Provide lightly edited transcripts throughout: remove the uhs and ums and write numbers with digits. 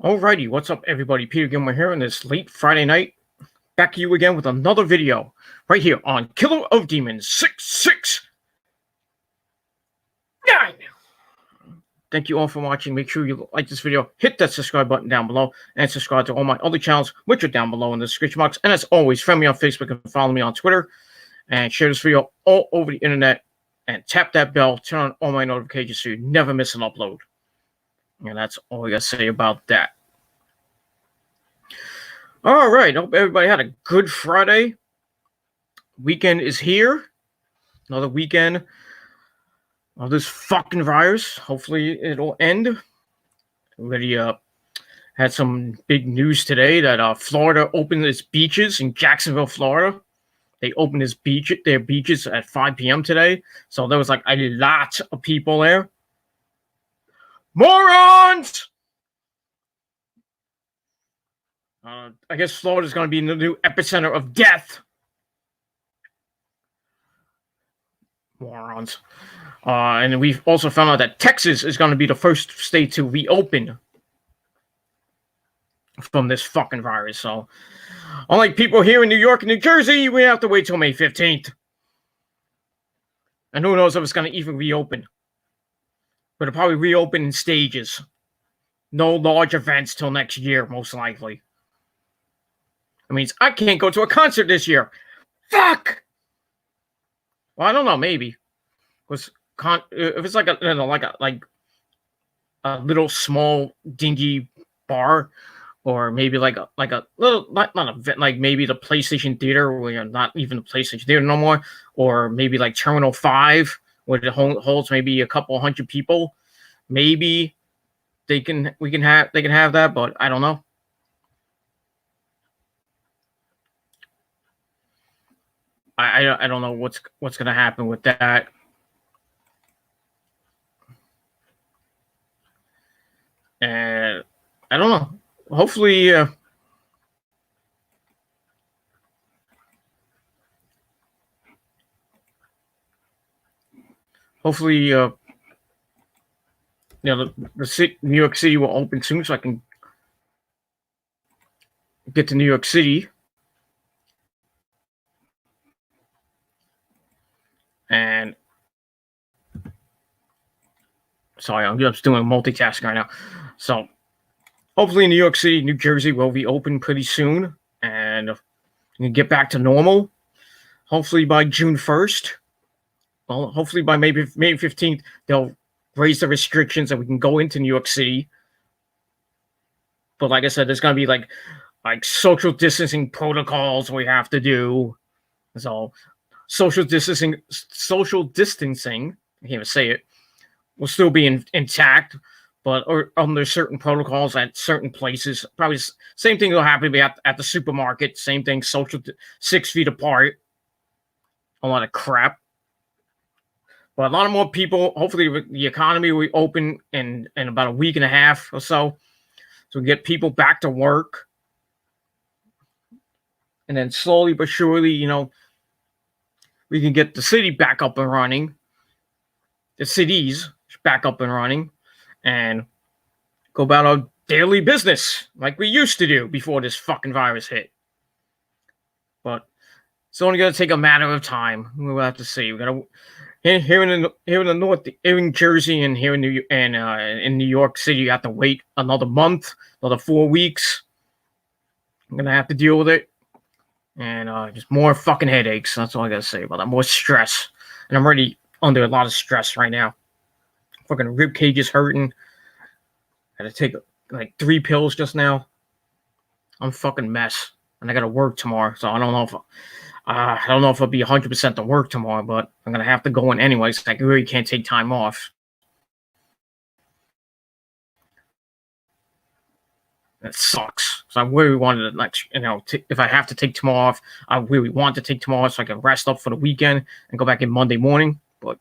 Alrighty, what's up everybody? Peter Gilmore here on this late Friday night. Back to you again with another video right here on Killer of Demons 669. Thank you all for watching. Make sure you like this video, hit that subscribe button down below, and subscribe to all my other channels, which are down below in the description box. And as always, friend me on Facebook and follow me on Twitter. And share this video all over the internet. And tap that bell, turn on all my notifications so you never miss an upload. And that's all I got to say about that. All right. Hope everybody had a good Friday. Weekend is here. Another weekend of this fucking virus. Hopefully it'll end. Already had some big news today that Florida opened its beaches in Jacksonville, Florida. They opened their beaches at 5 p.m. today. So there was like a lot of people there. Morons! I guess Florida is going to be the new epicenter of death. Morons. And we've also found out that Texas is going to be the first state to reopen from this fucking virus. So, unlike people here in New York and New Jersey, we have to wait till May 15th. And who knows if it's going to even reopen. But it'll probably reopen in stages. No large events till next year, most likely. That means I can't go to a concert this year. Fuck! Well, I don't know, maybe. If it's like a little small dingy bar, or maybe like a little not event, like maybe the PlayStation Theater, where you're not even the PlayStation Theater no more, or maybe like Terminal 5, where it holds maybe a couple hundred people. Maybe they can have that, but I don't know. I don't know what's gonna happen with that. And I don't know. Hopefully, the New York City will open soon, so I can get to New York City. And sorry, I'm just doing multitasking right now. So hopefully New York City, New Jersey will be open pretty soon, and we can get back to normal. Hopefully by June 1st. Well, hopefully by May 15th, they'll raise the restrictions and we can go into New York City. But like I said, there's going to be like social distancing protocols we have to do. So social distancing, I can't even say it, will still be intact, but under certain protocols at certain places. Probably same thing will happen at the supermarket. Same thing, 6 feet apart. A lot of crap. But a lot of more people, hopefully the economy will open in about a week and a half or so. So we get people back to work. And then slowly but surely, we can get the city back up and running. The cities back up and running. And go about our daily business like we used to do before this fucking virus hit. But it's only going to take a matter of time. We'll have to see. We're going to... Here in the north, here in Jersey, and here in New York City, you have to wait another month, another 4 weeks. I'm gonna have to deal with it, and just more fucking headaches. That's all I gotta say about that. More stress, and I'm already under a lot of stress right now. Fucking rib cage is hurting. I had to take like 3 pills just now. I'm a fucking mess, and I gotta work tomorrow, so I don't know if I'll be 100% to work tomorrow, but I'm going to have to go in anyways. I really can't take time off. That sucks. So I really wanted to, if I have to take tomorrow off, I really want to take tomorrow off so I can rest up for the weekend and go back in Monday morning. But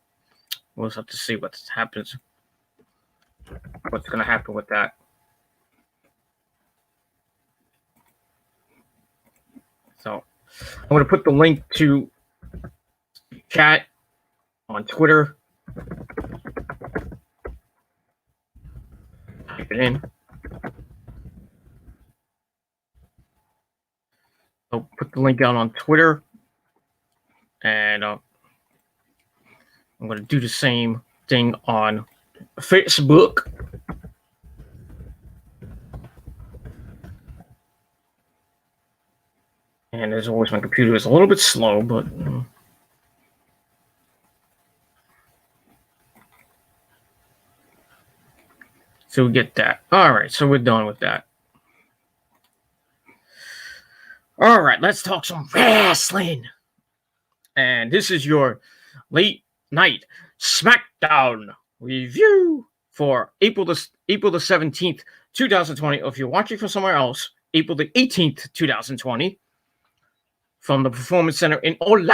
we'll just have to see what happens. What's going to happen with that. So I'm going to put the link to chat on Twitter. Type it in. put the link out on Twitter. And I'm going to do the same thing on Facebook. And as always, my computer is a little bit slow, but... So we get that. All right, so we're done with that. All right, let's talk some wrestling. And this is your late night Smackdown review for April the 17th, 2020. Or if you're watching from somewhere else, April the 18th, 2020, from the Performance Center in Orlando,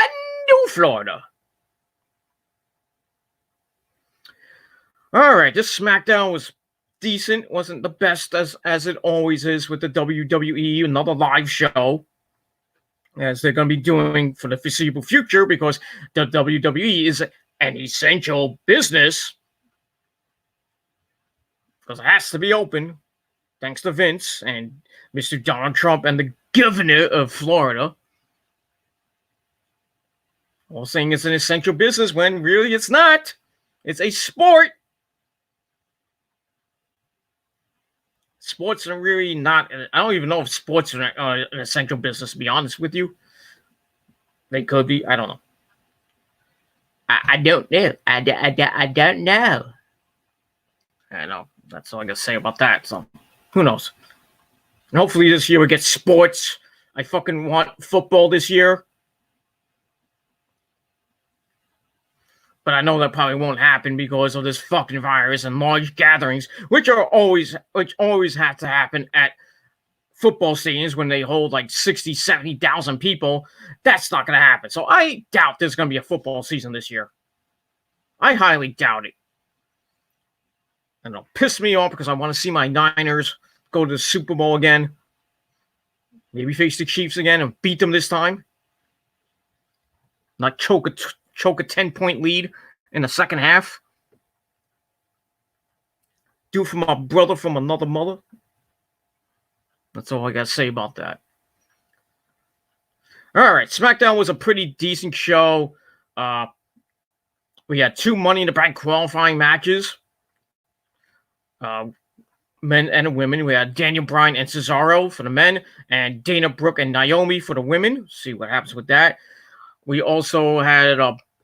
Florida. All right, this Smackdown was decent. Wasn't the best as it always is with the WWE, another live show, as they're going to be doing for the foreseeable future, because the WWE is an essential business, because it has to be open, thanks to Vince and Mr. Donald Trump and the governor of Florida. All saying it's an essential business when really it's not. It's a sport. Sports are really not. I don't even know if sports are an essential business, to be honest with you. They could be. I don't know. I don't know. I don't know. I know. That's all I got to say about that. So, who knows? And hopefully this year we get sports. I fucking want football this year. But I know that probably won't happen because of this fucking virus and large gatherings, which always have to happen at football stadiums when they hold like 60, 70,000 people. That's not going to happen. So I doubt there's going to be a football season this year. I highly doubt it. And it'll piss me off because I want to see my Niners go to the Super Bowl again. Maybe face the Chiefs again and beat them this time. Not choke a 10-point lead in the second half. Do it for my brother from another mother. That's all I got to say about that. All right, SmackDown was a pretty decent show. We had 2 Money in the Bank qualifying matches. Men and women. We had Daniel Bryan and Cesaro for the men, and Dana Brooke and Naomi for the women. See what happens with that. We also had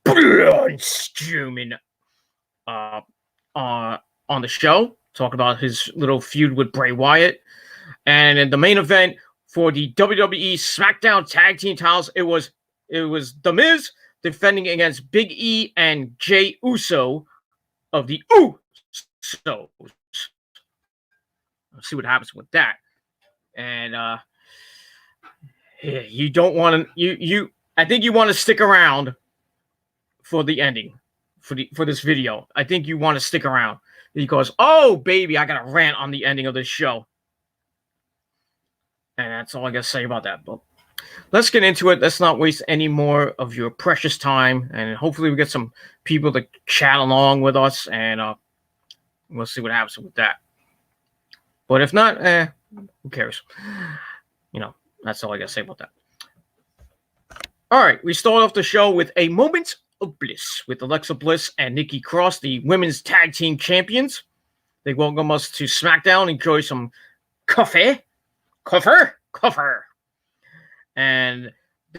Braun Strowman on the show, talk about his little feud with Bray Wyatt. And in the main event for the WWE SmackDown Tag Team titles, it was The Miz defending against Big E and Jey Uso of the Usos. Let's see what happens with that. And you don't want to I think you want to stick around for the ending for this video. I think you want to stick around because, oh baby, I got a rant on the ending of this show. And that's all I got to say about that. But let's get into it. Let's not waste any more of your precious time. And hopefully we get some people to chat along with us. And we'll see what happens with that. But if not, who cares? That's all I got to say about that. All right, we start off the show with a moment of bliss with Alexa Bliss and Nikki Cross, the women's tag team champions. They welcome us to SmackDown, enjoy some coffee. And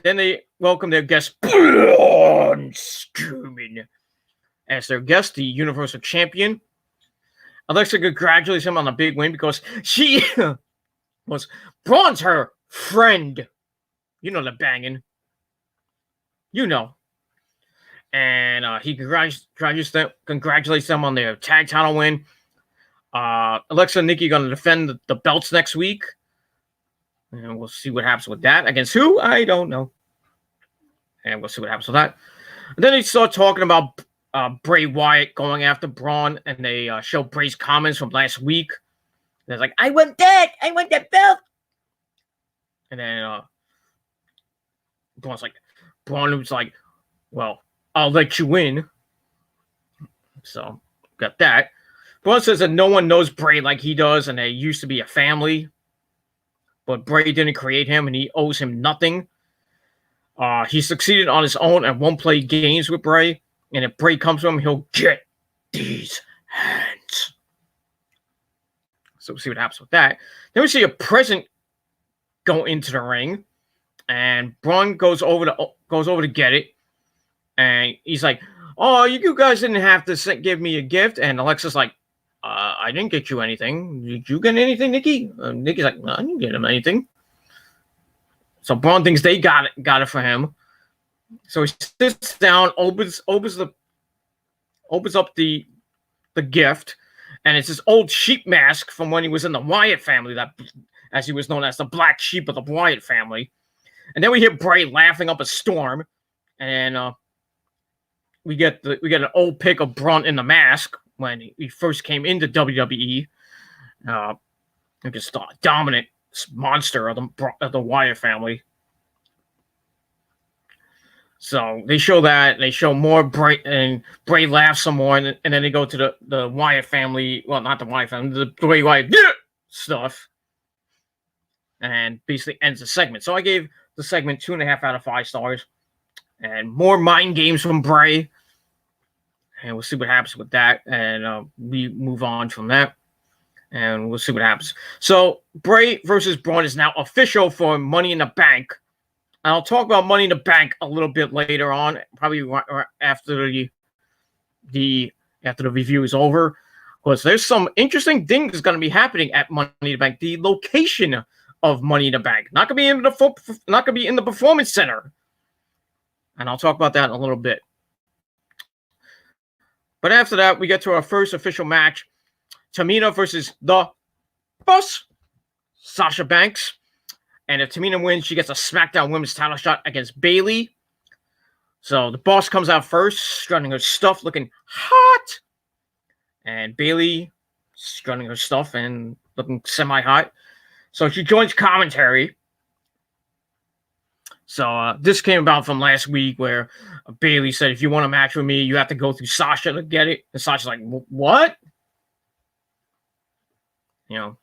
then they welcome their guest, Braun Strowman, as their guest, the Universal Champion. Alexa congratulates him on a big win because she was Braun's her friend. You know the banging. You know. And he congratulates them on their tag title win. Alexa and Nikki are going to defend the belts next week. And we'll see what happens with that. Against who? I don't know. And we'll see what happens with that. And then they start talking about Bray Wyatt going after Braun. And they show Bray's comments from last week. And it's like, I want that belt. And then Braun was like, well, I'll let you win. So, got that. Braun says that no one knows Bray like he does, and they used to be a family. But Bray didn't create him, and he owes him nothing. He succeeded on his own and won't play games with Bray. And if Bray comes to him, he'll get these hands. So we'll see what happens with that. Then we see a present go into the ring, and Braun goes over to get it, and he's like, "Oh, you guys didn't have to give me a gift." And Alexa's like, "I didn't get you anything. Did you get anything, Nikki?" Nikki's like, "No, I didn't get him anything." So Braun thinks they got it for him. So he sits down, opens up the gift, and it's this old sheep mask from when he was in the Wyatt family, that, as he was known as, the black sheep of the Wyatt family. And then we hear Bray laughing up a storm, and we get an old pic of Braun in the mask when he first came into WWE. Just a dominant monster of the Wyatt family. So they show that. They show more Bray, and Bray laughs some more, and then they go to the Wyatt family. Well, not the Wyatt family, the Bray Wyatt stuff, and basically ends the segment. So I gave the segment 2.5 out of 5 stars, and more mind games from Bray, and we'll see what happens with that. And we move on from that, and we'll see what happens. So Bray versus Braun is now official for Money in the Bank. And I'll talk about Money in the Bank a little bit later on, probably after the review is over, because there's some interesting things going to be happening at Money in the Bank. The location of Money in the Bank, not going to be in the Performance Center, and I'll talk about that in a little bit. But after that, we get to our first official match: Tamina versus the Boss, Sasha Banks. And if Tamina wins, she gets a Smackdown Women's title shot against Bayley. So the Boss comes out first, strutting her stuff, looking hot. And Bayley strutting her stuff and looking semi-hot. So she joins commentary. So this came about from last week, where Bayley said, "If you want a match with me, you have to go through Sasha to get it." And Sasha's like, "What?" You know,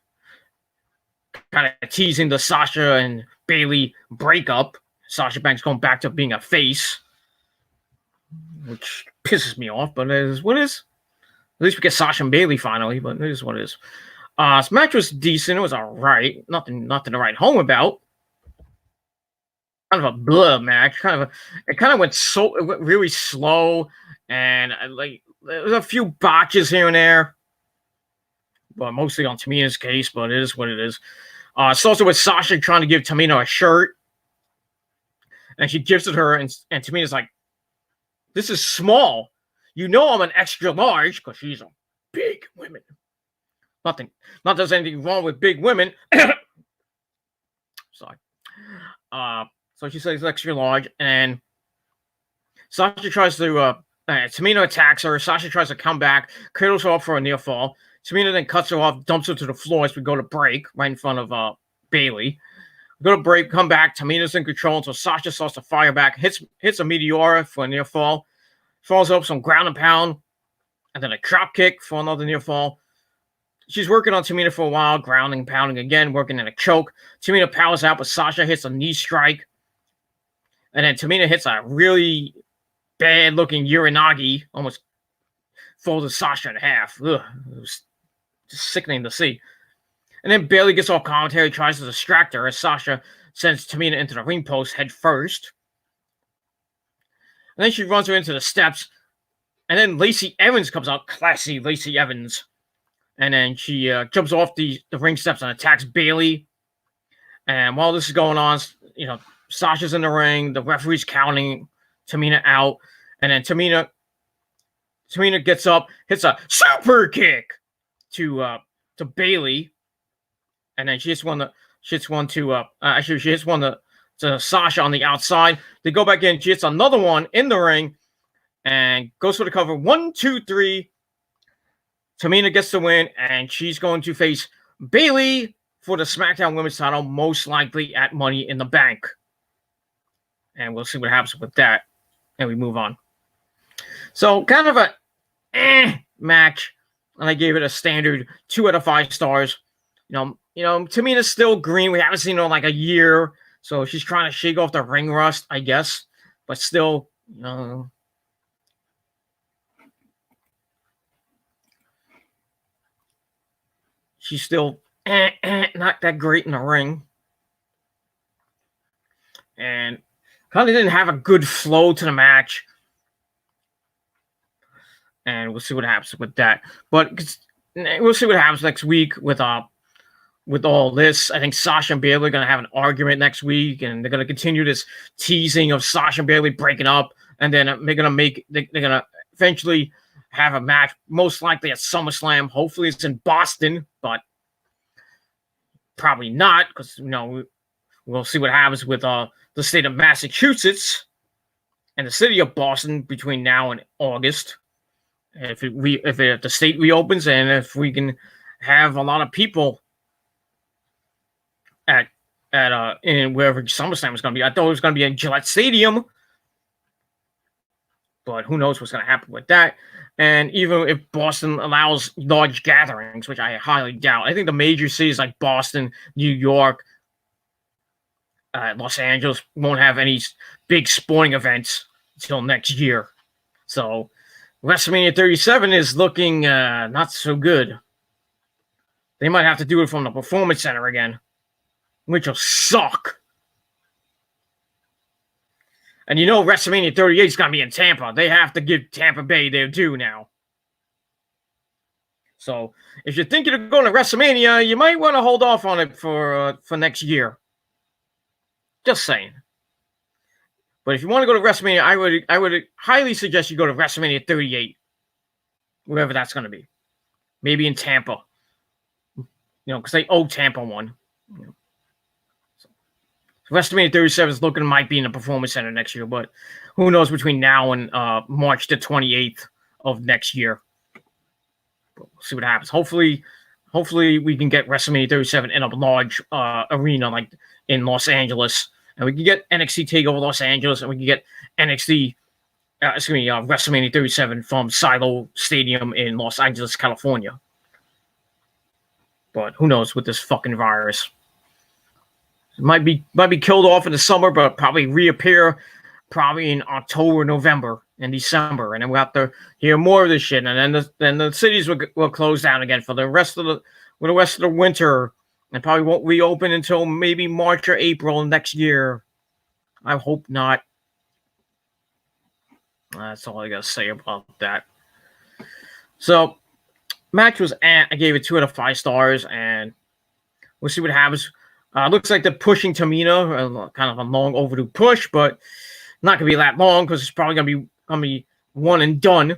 kind of teasing the Sasha and Bayley breakup. Sasha Banks going back to being a face, which pisses me off, but it is what it is. At least we get Sasha and Bayley finally, but it is what it is. This match was decent. It was all right. Nothing to write home about. Kind of a blah match. It went really slow, and there was a few botches here and there, but mostly on Tamina's case. But it is what it is. It's also with Sasha trying to give Tamina a shirt, and she gives it her, and Tamina's like, "This is small. You know I'm an extra large," because she's a big woman. Not there's anything wrong with big women. Sorry. So she says extra large, and Sasha tries to, Tamina attacks her. Sasha tries to come back, cradles her up for a near fall. Tamina then cuts her off, dumps her to the floor as we go to break, right in front of Bayley. We go to break, come back. Tamina's in control, so Sasha starts to fire back, hits a Meteora for a near fall, falls up some ground and pound, and then a drop kick for another near fall. She's working on Tamina for a while, grounding, pounding again, working in a choke. Tamina powers out, but Sasha hits a knee strike. And then Tamina hits a really bad-looking Uranagi, almost folded Sasha in half. Ugh, it was just sickening to see. And then Bayley gets off commentary, tries to distract her as Sasha sends Tamina into the ring post head first. And then she runs her into the steps. And then Lacey Evans comes out, classy Lacey Evans. And then she jumps off the ring steps and attacks Bayley. And while this is going on, Sasha's in the ring. The referee's counting Tamina out. And then Tamina gets up, hits a super kick to Bayley. And then she hits one to Sasha on the outside. They go back in. She hits another one in the ring and goes for the cover. 1, 2, 3. Tamina gets the win, and she's going to face Bayley for the SmackDown Women's title, most likely at Money in the Bank. And we'll see what happens with that. And we move on. So kind of a match. And I gave it a standard 2 out of 5 stars. Tamina's still green. We haven't seen her in like a year. So she's trying to shake off the ring rust, I guess. But still, she's still not that great in the ring. And kind of didn't have a good flow to the match. And we'll see what happens with that. But we'll see what happens next week with all this. I think Sasha and Bayley are going to have an argument next week, and they're going to continue this teasing of Sasha and Bayley breaking up, and then they're going to eventually have a match, most likely at SummerSlam. Hopefully it's in Boston, but probably not, because we'll see what happens with the state of Massachusetts and the city of Boston between now and August. If the state reopens, and if we can have a lot of people in wherever SummerSlam is going to be. I thought it was going to be in Gillette Stadium, but who knows what's going to happen with that. And even if Boston allows large gatherings, which I highly doubt, I think the major cities like Boston, New York, Los Angeles won't have any big sporting events until next year. So WrestleMania 37 is looking not so good. They might have to do it from the Performance Center again, which will suck. And WrestleMania 38 is going to be in Tampa. They have to give Tampa Bay their due now. So if you're thinking of going to WrestleMania, you might want to hold off on it for next year. Just saying. But if you want to go to WrestleMania, I would highly suggest you go to WrestleMania 38, wherever that's going to be. Maybe in Tampa. Because they owe Tampa one. WrestleMania 37 is looking might be in the Performance Center next year, but who knows between now and March the 28th of next year. We'll see what happens. Hopefully we can get WrestleMania 37 in a large arena like in Los Angeles, and we can get NXT TakeOver Los Angeles, and we can get WrestleMania 37 from Silo Stadium in Los Angeles, California. But who knows with this fucking virus. It might be killed off in the summer, but probably reappear probably in October, November, and December, and then we'll have to hear more of this shit. And then the cities will close down again for the rest of the winter, and probably won't reopen until maybe March or April next year. I hope not. That's all I gotta say about that. So, match was I gave it 2 out of 5 stars, and we'll see what happens. Looks like they're pushing Tamina, kind of a long overdue push, but not gonna be that long because it's probably gonna be one and done.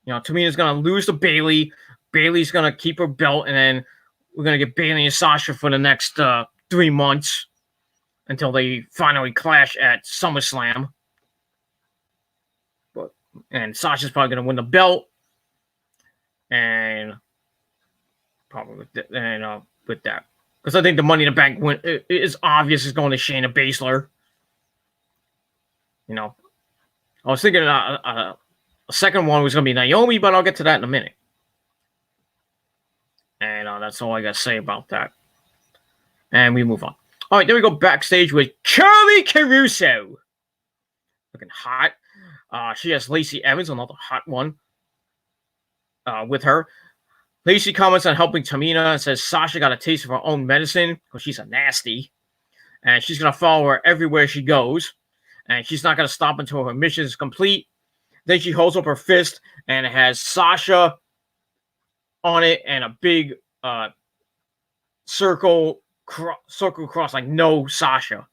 Tamina's gonna lose to Bayley. Bayley's gonna keep her belt, and then we're gonna get Bayley and Sasha for the next 3 months until they finally clash at SummerSlam. And Sasha's probably gonna win the belt, and probably with that. Because I think the Money in the Bank win is obvious is going to Shayna Baszler. I was thinking a second one was going to be Naomi, but I'll get to that in a minute. And that's all I got to say about that. And we move on. All right, then we go backstage with Charlie Caruso. Looking hot. She has Lacey Evans, another hot one, with her. Lacey comments on helping Tamina and says Sasha got a taste of her own medicine because she's a nasty. And she's going to follow her everywhere she goes. And she's not going to stop until her mission is complete. Then she holds up her fist and it has Sasha on it and a big circle cross like no Sasha.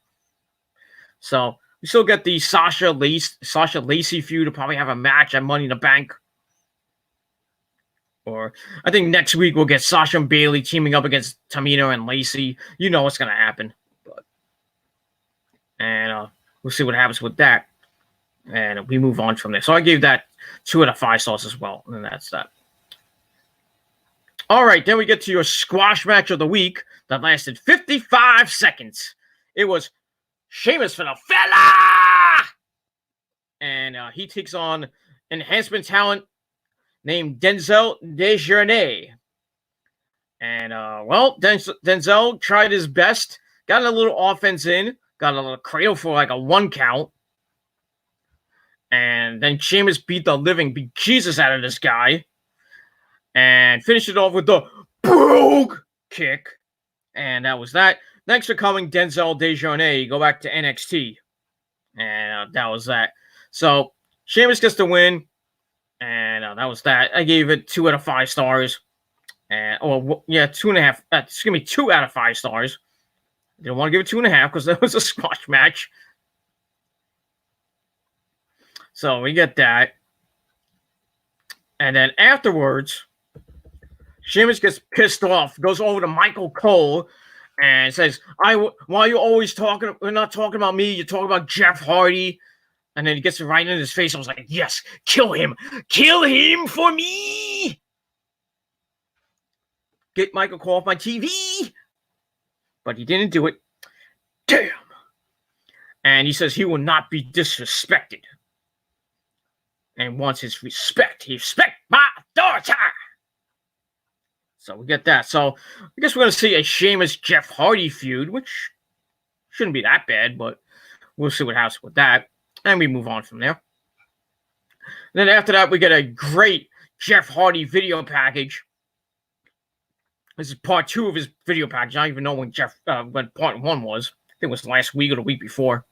So we still get the Sasha Lacey feud to probably have a match at Money in the Bank. Or I think next week we'll get Sasha and Bayley teaming up against Tamina and Lacey. You know what's going to happen. And we'll see what happens with that. And we move on from there. So I gave that 2 out of 5 stars as well. And that's that. All right. Then we get to your squash match of the week that lasted 55 seconds. It was Sheamus for the fella. And he takes on enhancement talent named Denzel Desjardins. And, Denzel tried his best, got a little offense in, got a little cradle for like a 1 count. And then Sheamus beat Jesus out of this guy. And finished it off with the Brogue Kick. And that was that. Thanks for coming, Denzel Dejournay. Go back to NXT. And that was that. So, Sheamus gets the win. And that was that. I gave it 2 out of 5 stars. And 2.5. 2 out of 5 stars. Didn't want to give it 2.5 because that was a squash match. So we get that. And then afterwards, Sheamus gets pissed off, goes over to Michael Cole and says, why are you always talking? We're not talking about me. You're talking about Jeff Hardy. And then he gets it right in his face. I was like, yes, kill him. Kill him for me. Get Michael Cole off my TV. But he didn't do it. Damn. And he says he will not be disrespected. And wants his respect. He respect my daughter. So we get that. So I guess we're going to see a Sheamus Jeff Hardy feud, which shouldn't be that bad, but we'll see what happens with that. And we move on from there. And then after that, we get a great Jeff Hardy video package. This is part 2 of his video package. I don't even know when when part 1 was. I think it was last week or the week before.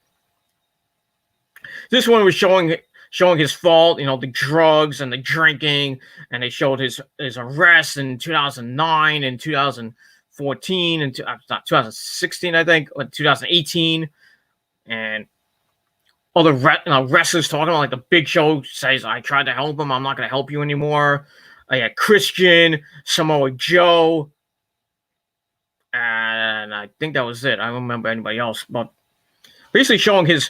This one was showing his fault, the drugs and the drinking, and they showed his arrest in 2009 and 2014 and 2016, I think, or 2018, and all the wrestlers talking about, like, the Big Show says, I tried to help him, I'm not going to help you anymore. I had Christian, Samoa Joe, and I think that was it. I don't remember anybody else, but basically showing his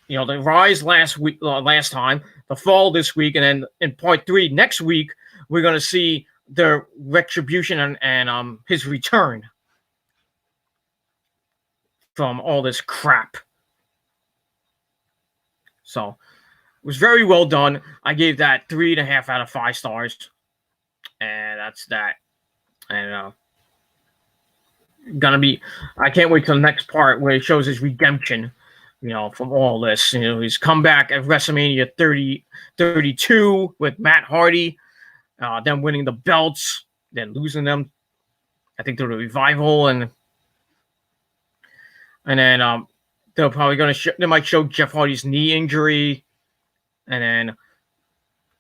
the rise last time, the fall this week, and then in part 3 next week, we're going to see the retribution and his return from all this crap. So it was very well done. I gave that 3.5 out of 5 stars, and that's that. And I can't wait till the next part where it shows his redemption. From all this, his comeback at WrestleMania 32 with Matt Hardy, then winning the belts, then losing them, I think, to the Revival, and then they're probably they might show Jeff Hardy's knee injury, and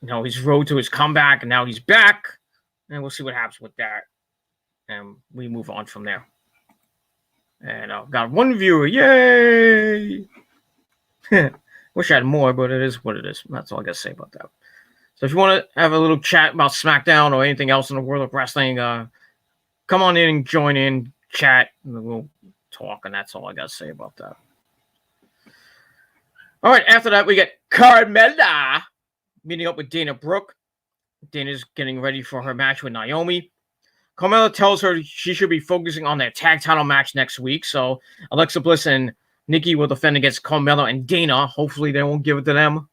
then his road to his comeback, and now he's back, and we'll see what happens with that, and we move on from there. And got 1 viewer. Yay! Wish I had more, but it is what it is. That's all I got to say about that. So if you want to have a little chat about Smackdown or anything else in the world of wrestling, come on in and join in, chat, and we'll talk, and that's all I got to say about that. All right, after that, we get Carmella meeting up with Dana Brooke. Dana's getting ready for her match with Naomi. Carmella tells her she should be focusing on their tag title match next week. So Alexa Bliss and Nikki will defend against Carmella and Dana. Hopefully they won't give it to them.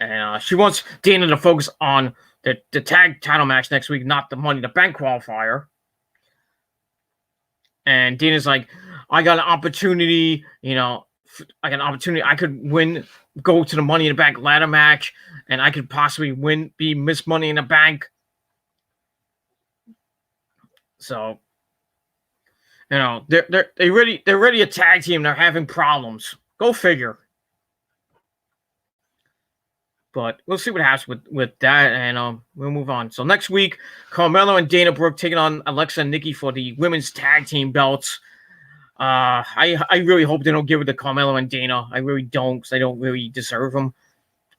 And she wants Dana to focus on the tag title match next week, not the Money in the Bank qualifier. And Dana's like, I got an opportunity, I could go to the Money in the Bank ladder match, and I could possibly be Miss Money in the Bank. So, they're already a tag team. They're having problems. Go figure. But we'll see what happens with that, and we'll move on. So next week, Carmella and Dana Brooke taking on Alexa and Nikki for the women's tag team belts. I really hope they don't give it to Carmella and Dana. I really don't, because they don't really deserve them.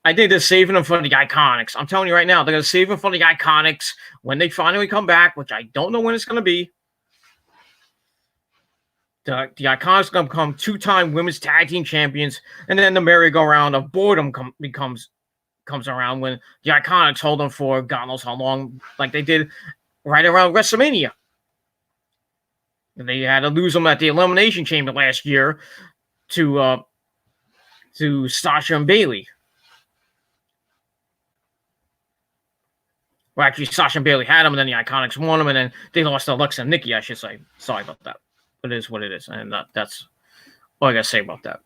I think they're saving them for the Iconics. I'm telling you right now, they're going to save them for the Iconics when they finally come back, which I don't know when it's going to be. The Iconics are going to become 2-time women's tag team champions, and then the merry-go-round of boredom comes around when the Iconics hold them for God knows how long, like they did right around WrestleMania. And they had to lose them at the Elimination Chamber last year to Sasha and Bayley. Well, actually, Sasha and Bayley had them, and then the Iconics won them, and then they lost to Alexa and Nikki, I should say. Sorry about that. it is what it is, and that's all I gotta say about that.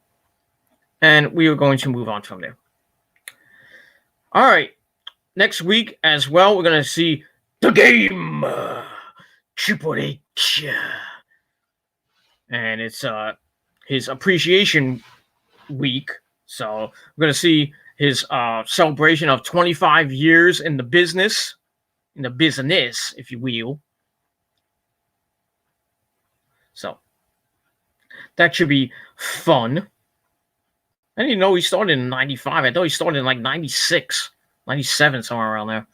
And we are going to move on from there. All right, next week as well, we're gonna see the game, Triple H, and it's his appreciation week. So we're gonna see his celebration of 25 years in the business, if you will. So that should be fun. I didn't know he started in 95. I thought he started in like 96, 97, somewhere around there.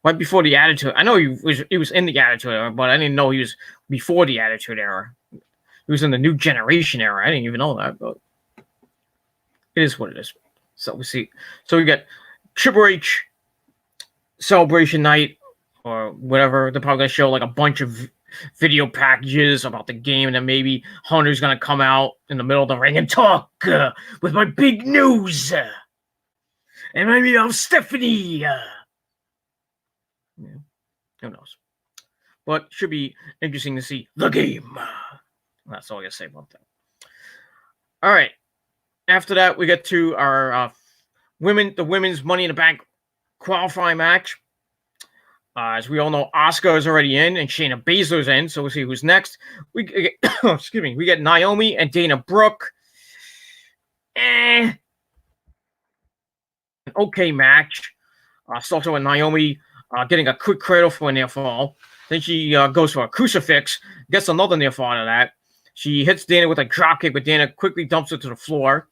Right before the Attitude. I know he was in the Attitude Era, but I didn't know he was before the Attitude Era. He was in the New Generation Era. I didn't even know that, but it is what it is. So we see. So we got Triple H Celebration Night or whatever. They're probably gonna show like a bunch of video packages about the game, and then maybe Hunter's gonna come out in the middle of the ring and talk with my big news, and maybe I'm Stephanie. Yeah, who knows? But should be interesting to see the game. That's all I gotta say about that. All right. After that, we get to our the women's Money in the Bank qualifying match. As we all know, Asuka is already in, and Shayna Baszler's in. So we'll see who's next. We get, excuse me. We get Naomi and Dana Brooke. An okay match. Starts with Naomi getting a quick cradle for a near fall. Then she goes for a crucifix, gets another near fall out of that. She hits Dana with a dropkick, but Dana quickly dumps her to the floor.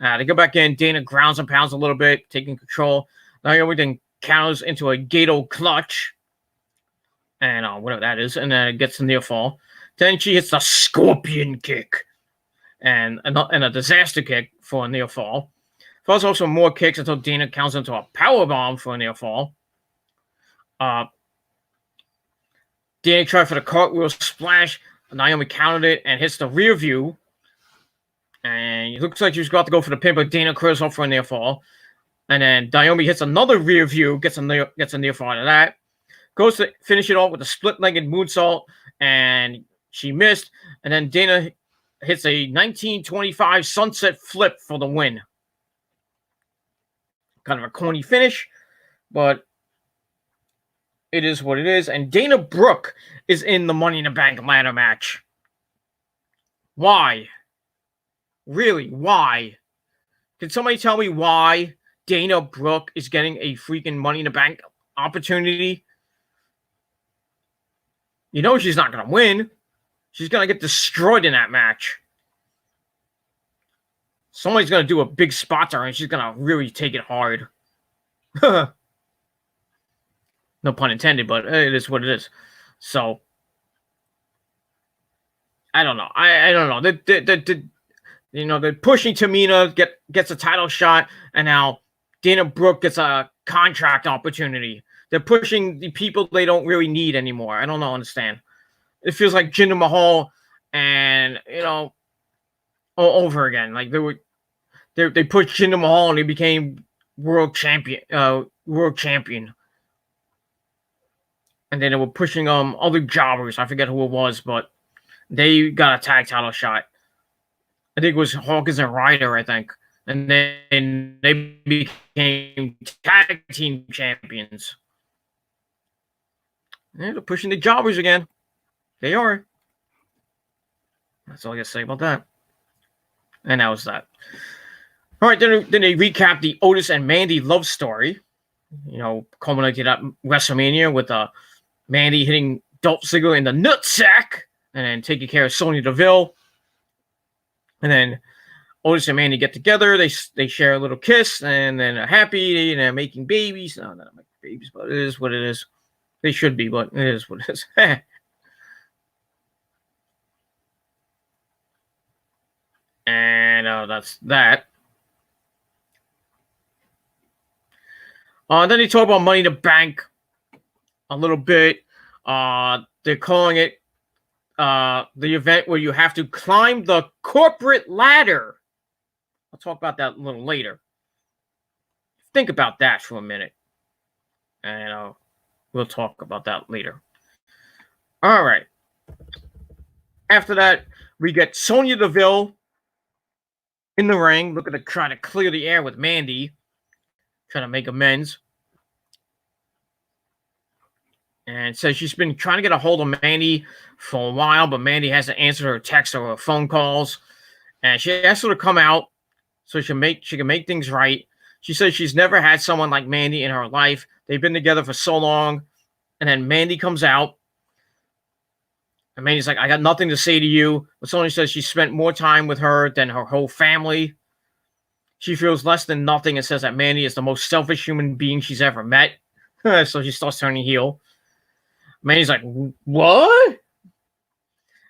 They go back in. Dana grounds and pounds a little bit, taking control. Naomi then counters into a Gato clutch, and whatever that is, and then gets a near fall. Then she hits the scorpion kick, and a disaster kick for a near fall. Follows also more kicks until Dana counts into a power bomb for a near fall. Dana tried for the cartwheel splash. Naomi countered it and hits the rear view. And it looks like she was about to go for the pin, but Dana clears off for a near fall. And then Naomi hits another rear view, gets a near fall out of that. Goes to finish it off with a split-legged moonsault, and she missed. And then Dana hits a 1925 sunset flip for the win. Kind of a corny finish, but it is what it is. And Dana Brooke is in the Money in the Bank ladder match. Why? Really, why? Can somebody tell me why Dana Brooke is getting a freaking Money in the Bank opportunity? You know she's not going to win. She's going to get destroyed in that match. Somebody's going to do a big spot to her, and she's going to really take it hard. No pun intended, but it is what it is. So, I don't know. I don't know. They're pushing Tamina, gets a title shot, and now Dana Brooke gets a contract opportunity. They're pushing the people they don't really need anymore. I don't understand. It feels like Jinder Mahal and, all over again. Like they pushed Jinder Mahal and he became world champion. And then they were pushing other jobbers. I forget who it was, but they got a tag title shot. I think it was Hawkins and Ryder, I think. And then they became tag team champions. Yeah, they're pushing the jobbers again. They are. That's all I got to say about that. And that was that. All right, then they recap the Otis and Mandy love story. Culminated at WrestleMania with Mandy hitting Dolph Ziggler in the nutsack and then taking care of Sonya Deville. And then Otis and Mandy get together. They share a little kiss, and then are happy, and they're making babies. No, not making babies, but it is what it is. They should be, but it is what it is. And that's that. Then they talk about Money in the Bank a little bit. They're calling it the event where you have to climb the corporate ladder. I'll talk about that a little later. Think about that for a minute. And we'll talk about that later. All right. After that, we get Sonya Deville in the ring, looking to try to clear the air with Mandy, trying to make amends. And says she's been trying to get a hold of Mandy for a while, but Mandy hasn't answered her texts or her phone calls. And she asked her to come out so she can make things right. She says she's never had someone like Mandy in her life. They've been together for so long. And then Mandy comes out. And Mandy's like, I got nothing to say to you. But Sonya says she spent more time with her than her whole family. She feels less than nothing and says that Mandy is the most selfish human being she's ever met. So she starts turning heel. Mandy's like, what?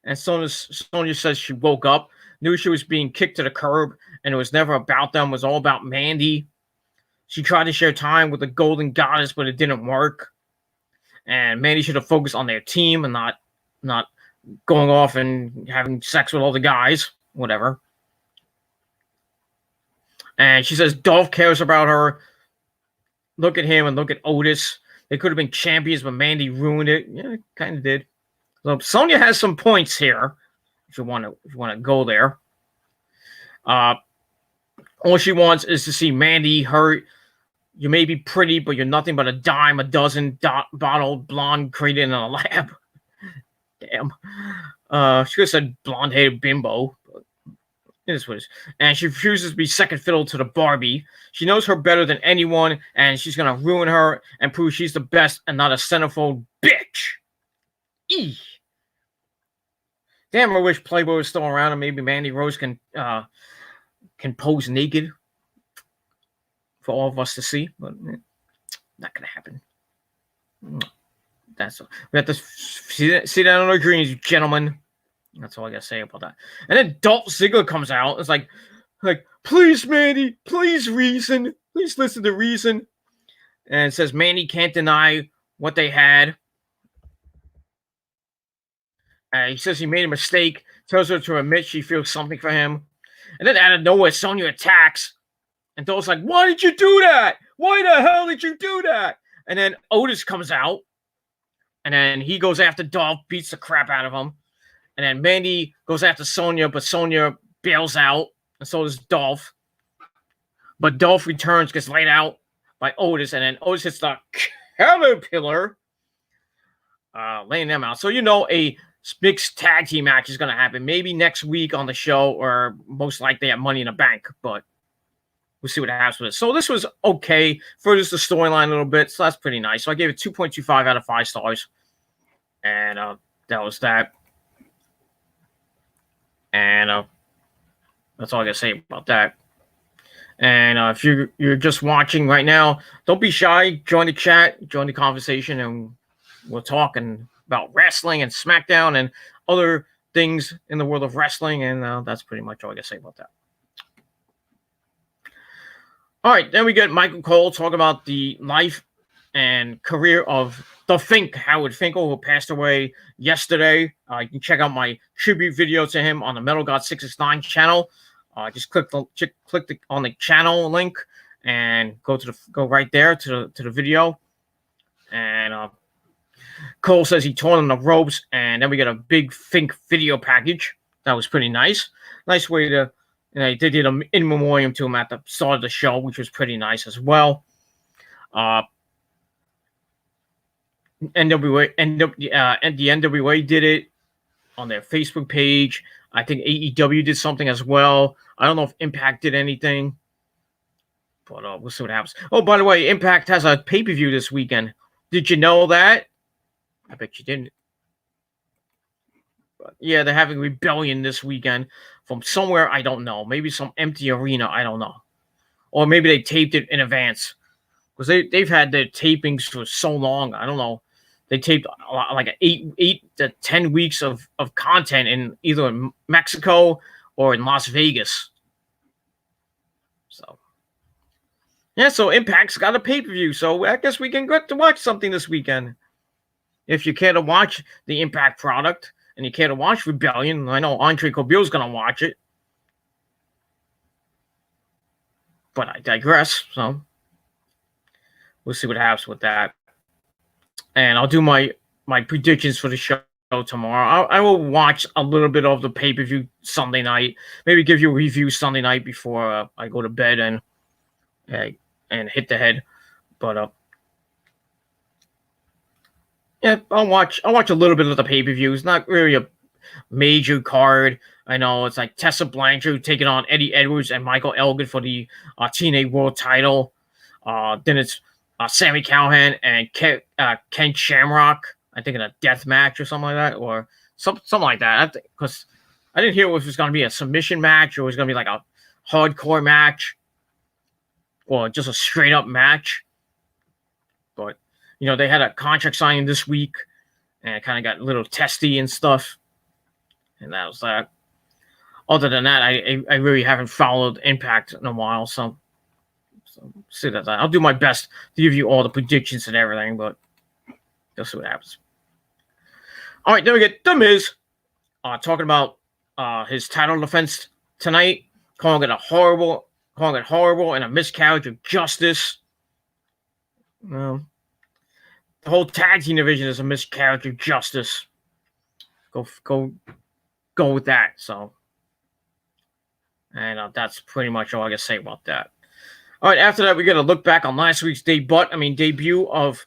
And Sonya says she woke up, knew she was being kicked to the curb, and it was never about them. It was all about Mandy. She tried to share time with the Golden Goddess, but it didn't work. And Mandy should have focused on their team and not going off and having sex with all the guys, whatever. And she says Dolph cares about her. Look at him and look at Otis. They could have been champions, but Mandy ruined it. Yeah, it kind of did. So Sonya has some points here, if you want to go there. All she wants is to see Mandy hurt. You may be pretty, but you're nothing but a dime a dozen bottled blonde created in a lab. Damn. She could have said blonde-headed bimbo. But it is what it is. And she refuses to be second fiddle to the Barbie. She knows her better than anyone, and she's going to ruin her and prove she's the best and not a centerfold bitch. Eeh. Damn, I wish Playboy was still around and maybe Mandy Rose can pose naked for all of us to see, but not going to happen. We have to see that on our dreams, gentlemen. That's all I got to say about that. And then Dolph Ziggler comes out. It's like, please, Mandy, please reason. Please listen to reason. And it says Mandy can't deny what they had. He says he made a mistake, tells her to admit she feels something for him. And then out of nowhere, Sonya attacks. And Dolph's like, why did you do that? Why the hell did you do that? And then Otis comes out. And then he goes after Dolph, beats the crap out of him. And then Mandy goes after Sonya, but Sonya bails out. And so does Dolph. But Dolph returns, gets laid out by Otis. And then Otis hits the Caterpillar, laying them out. So, a mixed tag team match is going to happen. Maybe next week on the show, or most likely at Money in the Bank. But we'll see what happens with it. So this was okay. Furthers the storyline a little bit. So that's pretty nice. So I gave it 2.25 out of 5 stars. And that was that. And that's all I got to say about that. And if you're just watching right now, don't be shy. Join the chat. Join the conversation. And we're talking about wrestling and Smackdown and other things in the world of wrestling. And that's pretty much all I got to say about that. All right, then we get Michael Cole talking about the life and career of the Fink, Howard Finkel, who passed away yesterday. You can check out my tribute video to him on the Metal God 669 channel. Just click on the channel link and go right there to the video. And Cole says he tore on the ropes, and then we get a big Fink video package. That was pretty nice. Nice way to. They did an in memoriam to him at the start of the show, which was pretty nice as well. NWA and the NWA did it on their Facebook page. I think AEW did something as well. I don't know if Impact did anything, but we'll see what happens. Oh, by the way, Impact has a pay-per-view this weekend. Did you know that? I bet you didn't. But yeah, they're having Rebellion this weekend from somewhere, I don't know. Maybe some empty arena, I don't know. Or maybe they taped it in advance. Because they've had their tapings for so long, I don't know. They taped like 8 to 10 weeks of content in either in Mexico or in Las Vegas. So, yeah, so Impact's got a pay-per-view. So I guess we can get to watch something this weekend. If you care to watch the Impact product and you care to watch Rebellion, I know Andre Cobil's going to watch it. But I digress, so we'll see what happens with that. And I'll do my predictions for the show tomorrow. I will watch a little bit of the pay-per-view Sunday night. Maybe give you a review Sunday night before I go to bed and hit the head. But yeah, I'll watch a little bit of the pay-per-view. It's not really a major card. I know it's like Tessa Blanchard taking on Eddie Edwards and Michael Elgin for the TNA World Title. Then it's Sami Callihan and Ken Shamrock. I think in a death match or something like that, or something like that. Because I didn't hear if it was going to be a submission match or it was going to be like a hardcore match or just a straight up match. But they had a contract signing this week, and it kind of got a little testy and stuff. And that was that. Other than that, I really haven't followed Impact in a while, so see that. I'll do my best to give you all the predictions and everything, but just see what happens. All right, then we get The Miz talking about his title defense tonight, calling it horrible and a miscarriage of justice. Well, the whole tag team division is a miscarriage of justice. Go with that. So, and that's pretty much all I can say about that. All right, after that, we get a look back on last week's debut of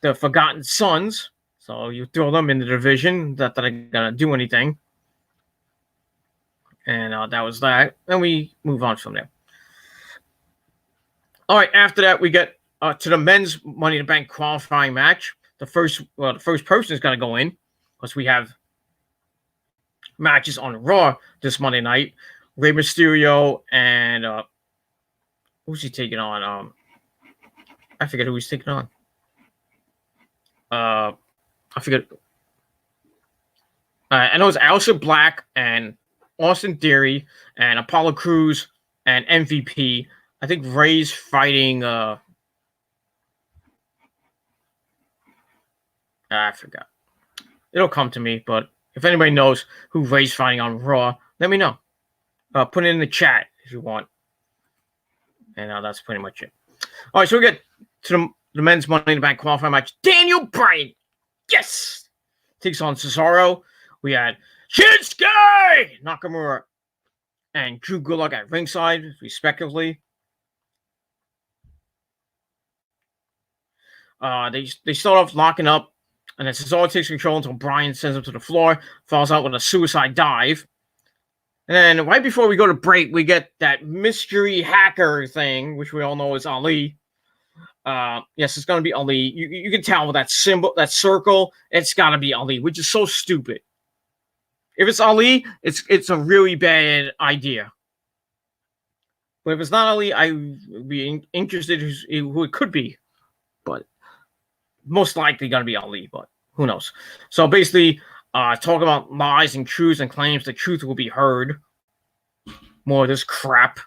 the Forgotten Sons. So you throw them in the division. Not that I'm gonna do anything. And that was that. And we move on from there. All right, after that, we get to the men's Money in the Bank qualifying match. The first person is gonna go in because we have matches on Raw this Monday night. Rey Mysterio and who's he taking on? I forget who he's taking on. I forget. I know it's Aleister Black and Austin Theory and Apollo Crews and MVP. I think Ray's fighting. I forgot. It'll come to me, but if anybody knows who Ray's fighting on Raw, let me know. Put it in the chat if you want. And that's pretty much it. All right, so we get to the men's Money in the Bank qualifying match. Daniel Bryan, yes, takes on Cesaro. We had Shinsuke Nakamura and Drew Gulak at ringside, respectively. They start off locking up, and then Cesaro takes control until Bryan sends him to the floor, falls out with a suicide dive. And then right before we go to break, we get that mystery hacker thing, which we all know is Ali. Yes, it's going to be Ali. You can tell with that symbol, that circle, it's got to be Ali, which is so stupid. If it's Ali, it's a really bad idea. But if it's not Ali, I would be interested who it could be. But most likely going to be Ali, but who knows? So basically, talk about lies and truths and claims the truth will be heard. More of this crap.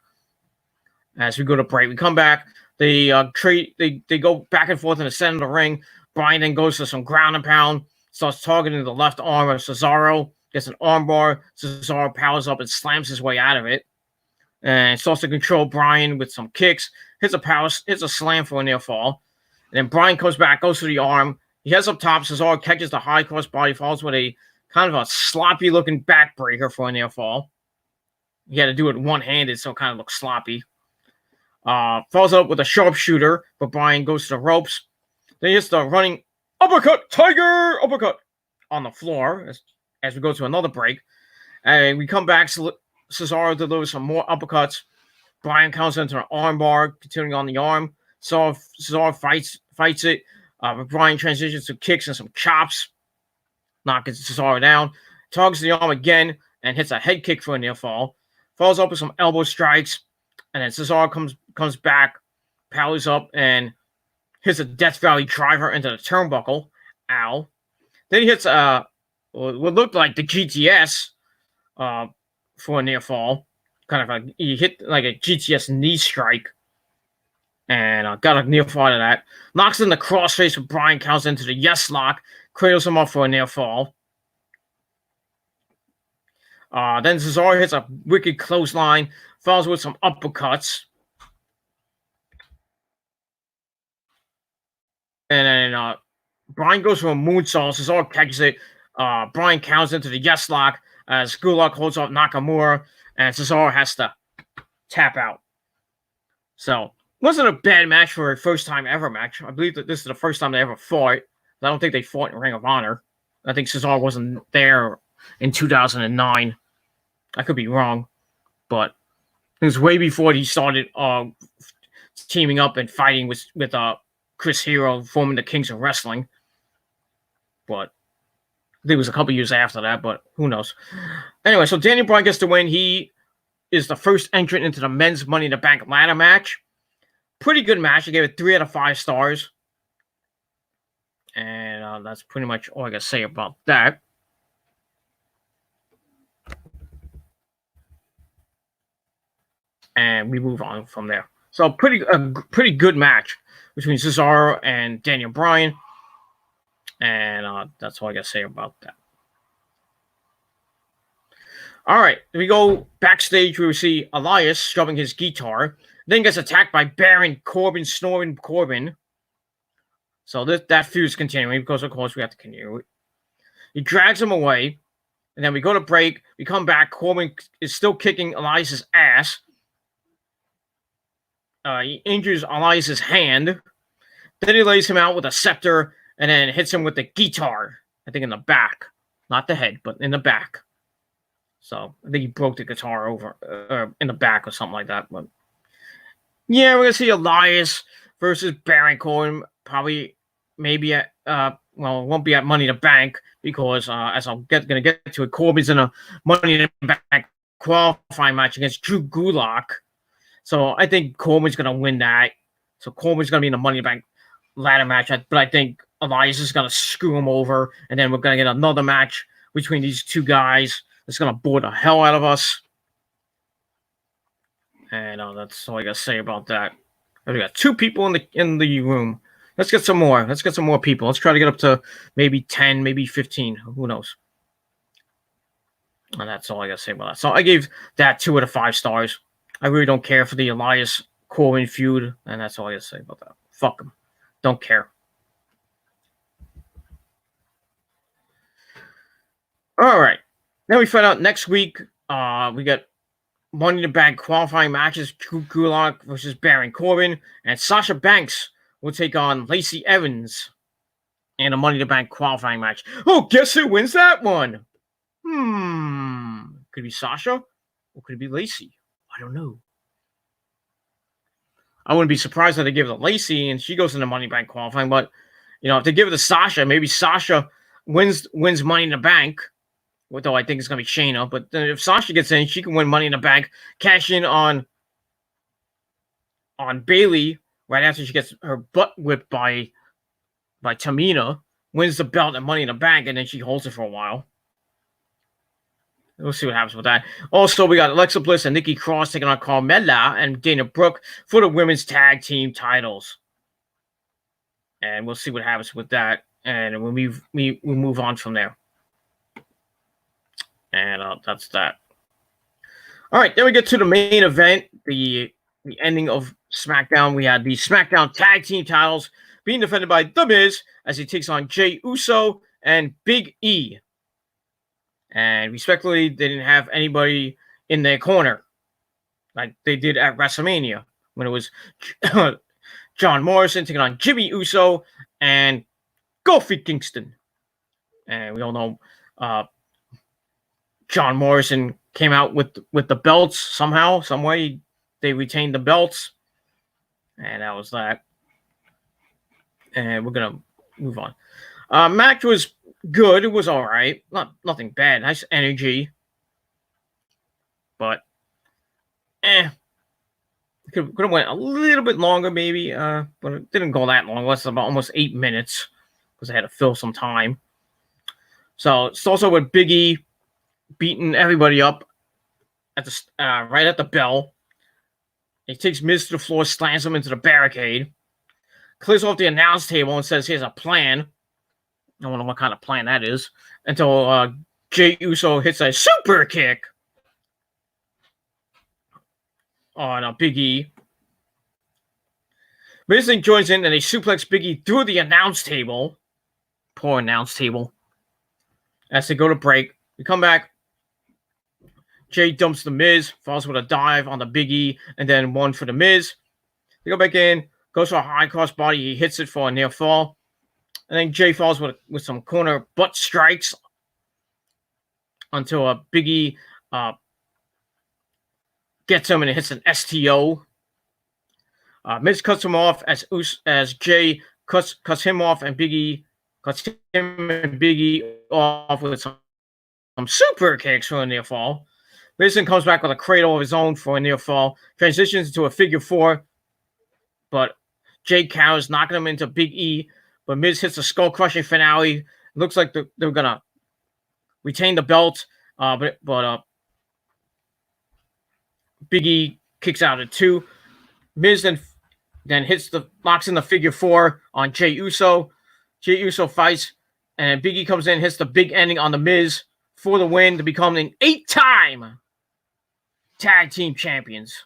As we go to break, we come back. They go back and forth in the center of the ring. Bryan then goes to some ground and pound, starts targeting the left arm of Cesaro, gets an armbar. Cesaro powers up and slams his way out of it, and starts to control Bryan with some kicks. Hits a slam for a near fall, and then Bryan comes back, goes to the arm. He heads up top. Cesaro catches the high cross body, falls with a kind of a sloppy looking backbreaker for a near fall. He had to do it one-handed, so it kind of looks sloppy. Falls up with a sharpshooter, but Bryan goes to the ropes. Then he hits the running uppercut, tiger uppercut on the floor as we go to another break. And we come back. Cesaro delivers some more uppercuts. Bryan counts into an armbar, continuing on the arm. Cesaro fights it. Bryan transitions to kicks and some chops, knocking Cesaro down. Targets the arm again and hits a head kick for a near fall. Falls up with some elbow strikes. And then Cesaro comes back, powers up, and hits a Death Valley driver into the turnbuckle. Ow. Then he hits what looked like the GTS for a near fall. He hit like a GTS knee strike. And got a near fall out of that. Knocks in the crossface with Bryan, counts into the yes lock. Cradles him up for a near fall. Then Cesaro hits a wicked clothesline. Falls with some uppercuts. And then Bryan goes for a moonsault. Cesaro catches it. Bryan counters into the yes lock as Gulak holds off Nakamura, and Cesaro has to tap out. So, wasn't a bad match for a first time ever match. I believe that this is the first time they ever fought. I don't think they fought in Ring of Honor. I think Cesaro wasn't there in 2009. I could be wrong, but it was way before he started teaming up and fighting with Chris Hero, forming the Kings of Wrestling. But I think it was a couple years after that, but who knows. Anyway, so Daniel Bryan gets the win. He is the first entrant into the men's Money in the Bank ladder match. Pretty good match. I gave it 3 out of 5 stars. And that's pretty much all I got to say about that. And we move on from there. So pretty good match between Cesaro and Daniel Bryan. And that's all I got to say about that. All right, we go backstage where we see Elias shoving his guitar. Then gets attacked by Baron Corbin, Snoring Corbin. So that feud's continuing because, of course, we have to continue it. He drags him away. And then we go to break. We come back. Corbin is still kicking Elias's ass. He injures Elias's hand. Then he lays him out with a scepter and then hits him with the guitar. I think in the back. Not the head, but in the back. So I think he broke the guitar over in the back or something like that. But yeah, we're going to see Elias versus Baron Corbin. Probably, maybe at, it won't be at Money in the Bank because, as I'm going to get to it, Corbin's in a Money in the Bank qualifying match against Drew Gulak. So I think Corbin's going to win that. So Corbin's going to be in the Money in the Bank ladder match. But I think Elias is going to screw him over. And then we're going to get another match between these two guys. It's going to bore the hell out of us. And that's all I got to say about that. We got 2 people in the room. Let's get some more. Let's get some more people. Let's try to get up to maybe 10, maybe 15. Who knows? And that's all I got to say about that. So I gave that 2 out of 5 stars. I really don't care for the Elias Corbin feud. And that's all I got to say about that. Fuck them. Don't care. All right. Then we find out next week, we got Money in the Bank qualifying matches, Drew Gulak versus Baron Corbin, and Sasha Banks will take on Lacey Evans in a Money in the Bank qualifying match. Oh, guess who wins that one? Could it be Sasha or could it be Lacey? I don't know. I wouldn't be surprised if they give it to Lacey and she goes into Money in the Bank qualifying, but if they give it to Sasha, maybe Sasha wins Money in the Bank. Though I think it's going to be Shayna. But if Sasha gets in, she can win Money in the Bank, cash in on Bayley right after she gets her butt whipped by Tamina, wins the belt and Money in the Bank, and then she holds it for a while. We'll see what happens with that. Also, we got Alexa Bliss and Nikki Cross taking on Carmella and Dana Brooke for the women's tag team titles. And we'll see what happens with that. And we'll move on from there. And that's that. All right, then we get to the main event, the ending of SmackDown. We had the SmackDown tag team titles being defended by The Miz as he takes on Jey Uso and Big E. And respectfully, they didn't have anybody in their corner like they did at WrestleMania when it was John Morrison taking on Jimmy Uso and Kofi Kingston. And we all know John Morrison came out with the belts somehow, some way. They retained the belts. And that was that. And we're going to move on. Match was good. It was all right. Nothing bad. Nice energy. But, could have went a little bit longer maybe. But it didn't go that long. It was about almost 8 minutes because I had to fill some time. So it's also with Big E beating everybody up at the right at the bell. He takes Miz to the floor, slams him into the barricade, clears off the announce table and says, "Here's a plan." I don't know what kind of plan that is. Until Jey Uso hits a super kick on Big E. Miz joins in and they suplex Big E through the announce table. Poor announce table. as they go to break. We come back. Jay dumps the Miz, falls with a dive on the Big E, and then one for the Miz. They go back in, goes for a high cross body. He hits it for a near fall. And then Jay falls with some corner butt strikes until a Big E gets him and it hits an STO. Miz cuts him off as Jay cuts him off, and Big E cuts him and Big E off with some super kicks for a near fall. Miz comes back with a cradle of his own for a near fall. Transitions into a figure four, but Jay Cow's knocking him into Big E. But Miz hits a skull-crushing finale. It looks like they're going to retain the belt. But Big E kicks out at 2. Miz then locks in the figure 4 on Jey Uso. Jey Uso fights, and Big E comes in, hits the big ending on the Miz for the win to become an 8-time tag team champions.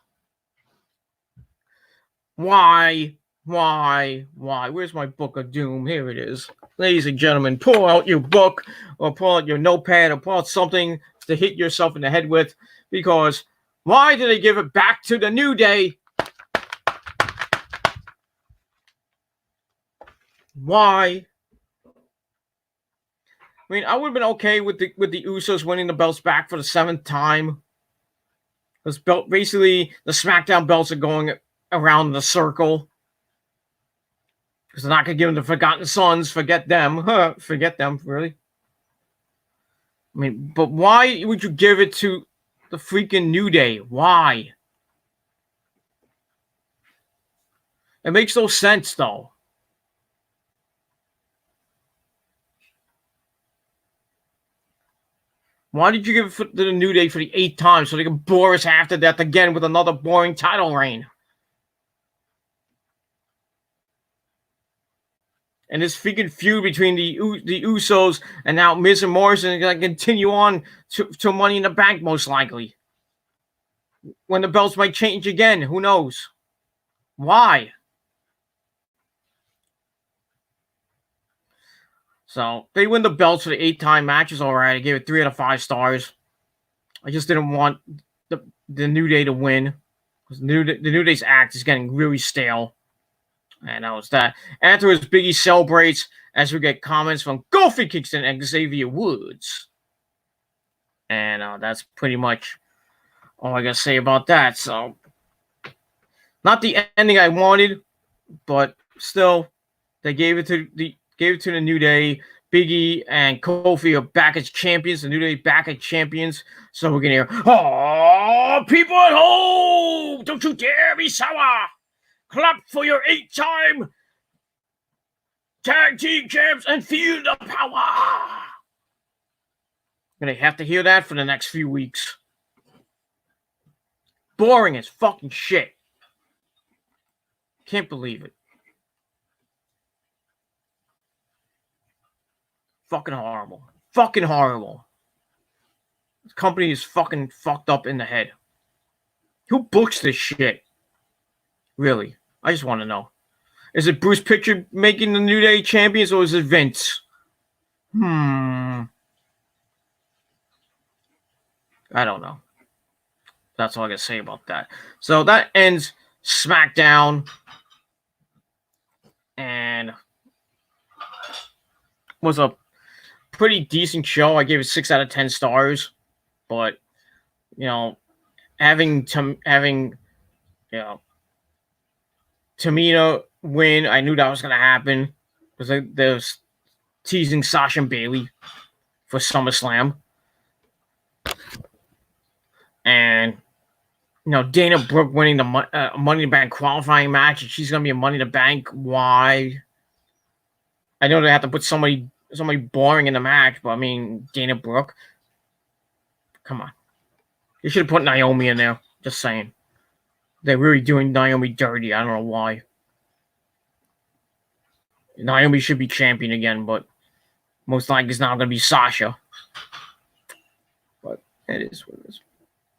Why? Where's my book of doom? Here it is. Ladies and gentlemen, pull out your book or pull out your notepad or pull out something to hit yourself in the head with, because why did they give it back to the New Day? Why? I mean, I would have been okay with the Usos winning the belts back for the 7th time. Because basically the Smackdown belts are going around the circle. Because they're not going to give them the Forgotten Sons. Forget them. Forget them, really. I mean, but why would you give it to the freaking New Day? Why? It makes no sense, though. Why did you give it to the New Day for the 8th time so they can bore us half to death again with another boring title reign? And this freaking feud between the Usos and now Miz and Morrison is going to continue on to Money in the Bank, most likely. When the belts might change again. Who knows? Why? So, they win the belts for the 8-time matches. All right, I gave it 3 out of 5 stars. I just didn't want the New Day to win. Because the New Day's act is getting really stale. And that was that. Afterwards, Big E celebrates as we get comments from Kofi Kingston and Xavier Woods. And that's pretty much all I got to say about that. So, not the ending I wanted, but still, they gave it to the New Day. Big E and Kofi are back as champions. The New Day back as champions. So we're going to hear, "Oh, people at home, don't you dare be sour. Clap for your 8-time tag team champs and feel the power." Gonna have to hear that for the next few weeks. Boring as fucking shit. Can't believe it. Fucking horrible. Fucking horrible. This company is fucking fucked up in the head. Who books this shit? Really? I just want to know. Is it Bruce Pritchard making the New Day champions, or is it Vince? I don't know. That's all I got to say about that. So that ends SmackDown. And was a pretty decent show. I gave it 6 out of 10 stars. But, having Tamina win, I knew that was going to happen. Because they was teasing Sasha and Bayley for SummerSlam. And, Dana Brooke winning the Money in the Bank qualifying match, and she's going to be a Money in the Bank. Why? I know they have to put somebody boring in the match, but I mean, Dana Brooke. Come on. You should have put Naomi in there. Just saying. They're really doing Naomi dirty. I don't know why. Naomi should be champion again, but most likely it's now going to be Sasha. But it is what it is.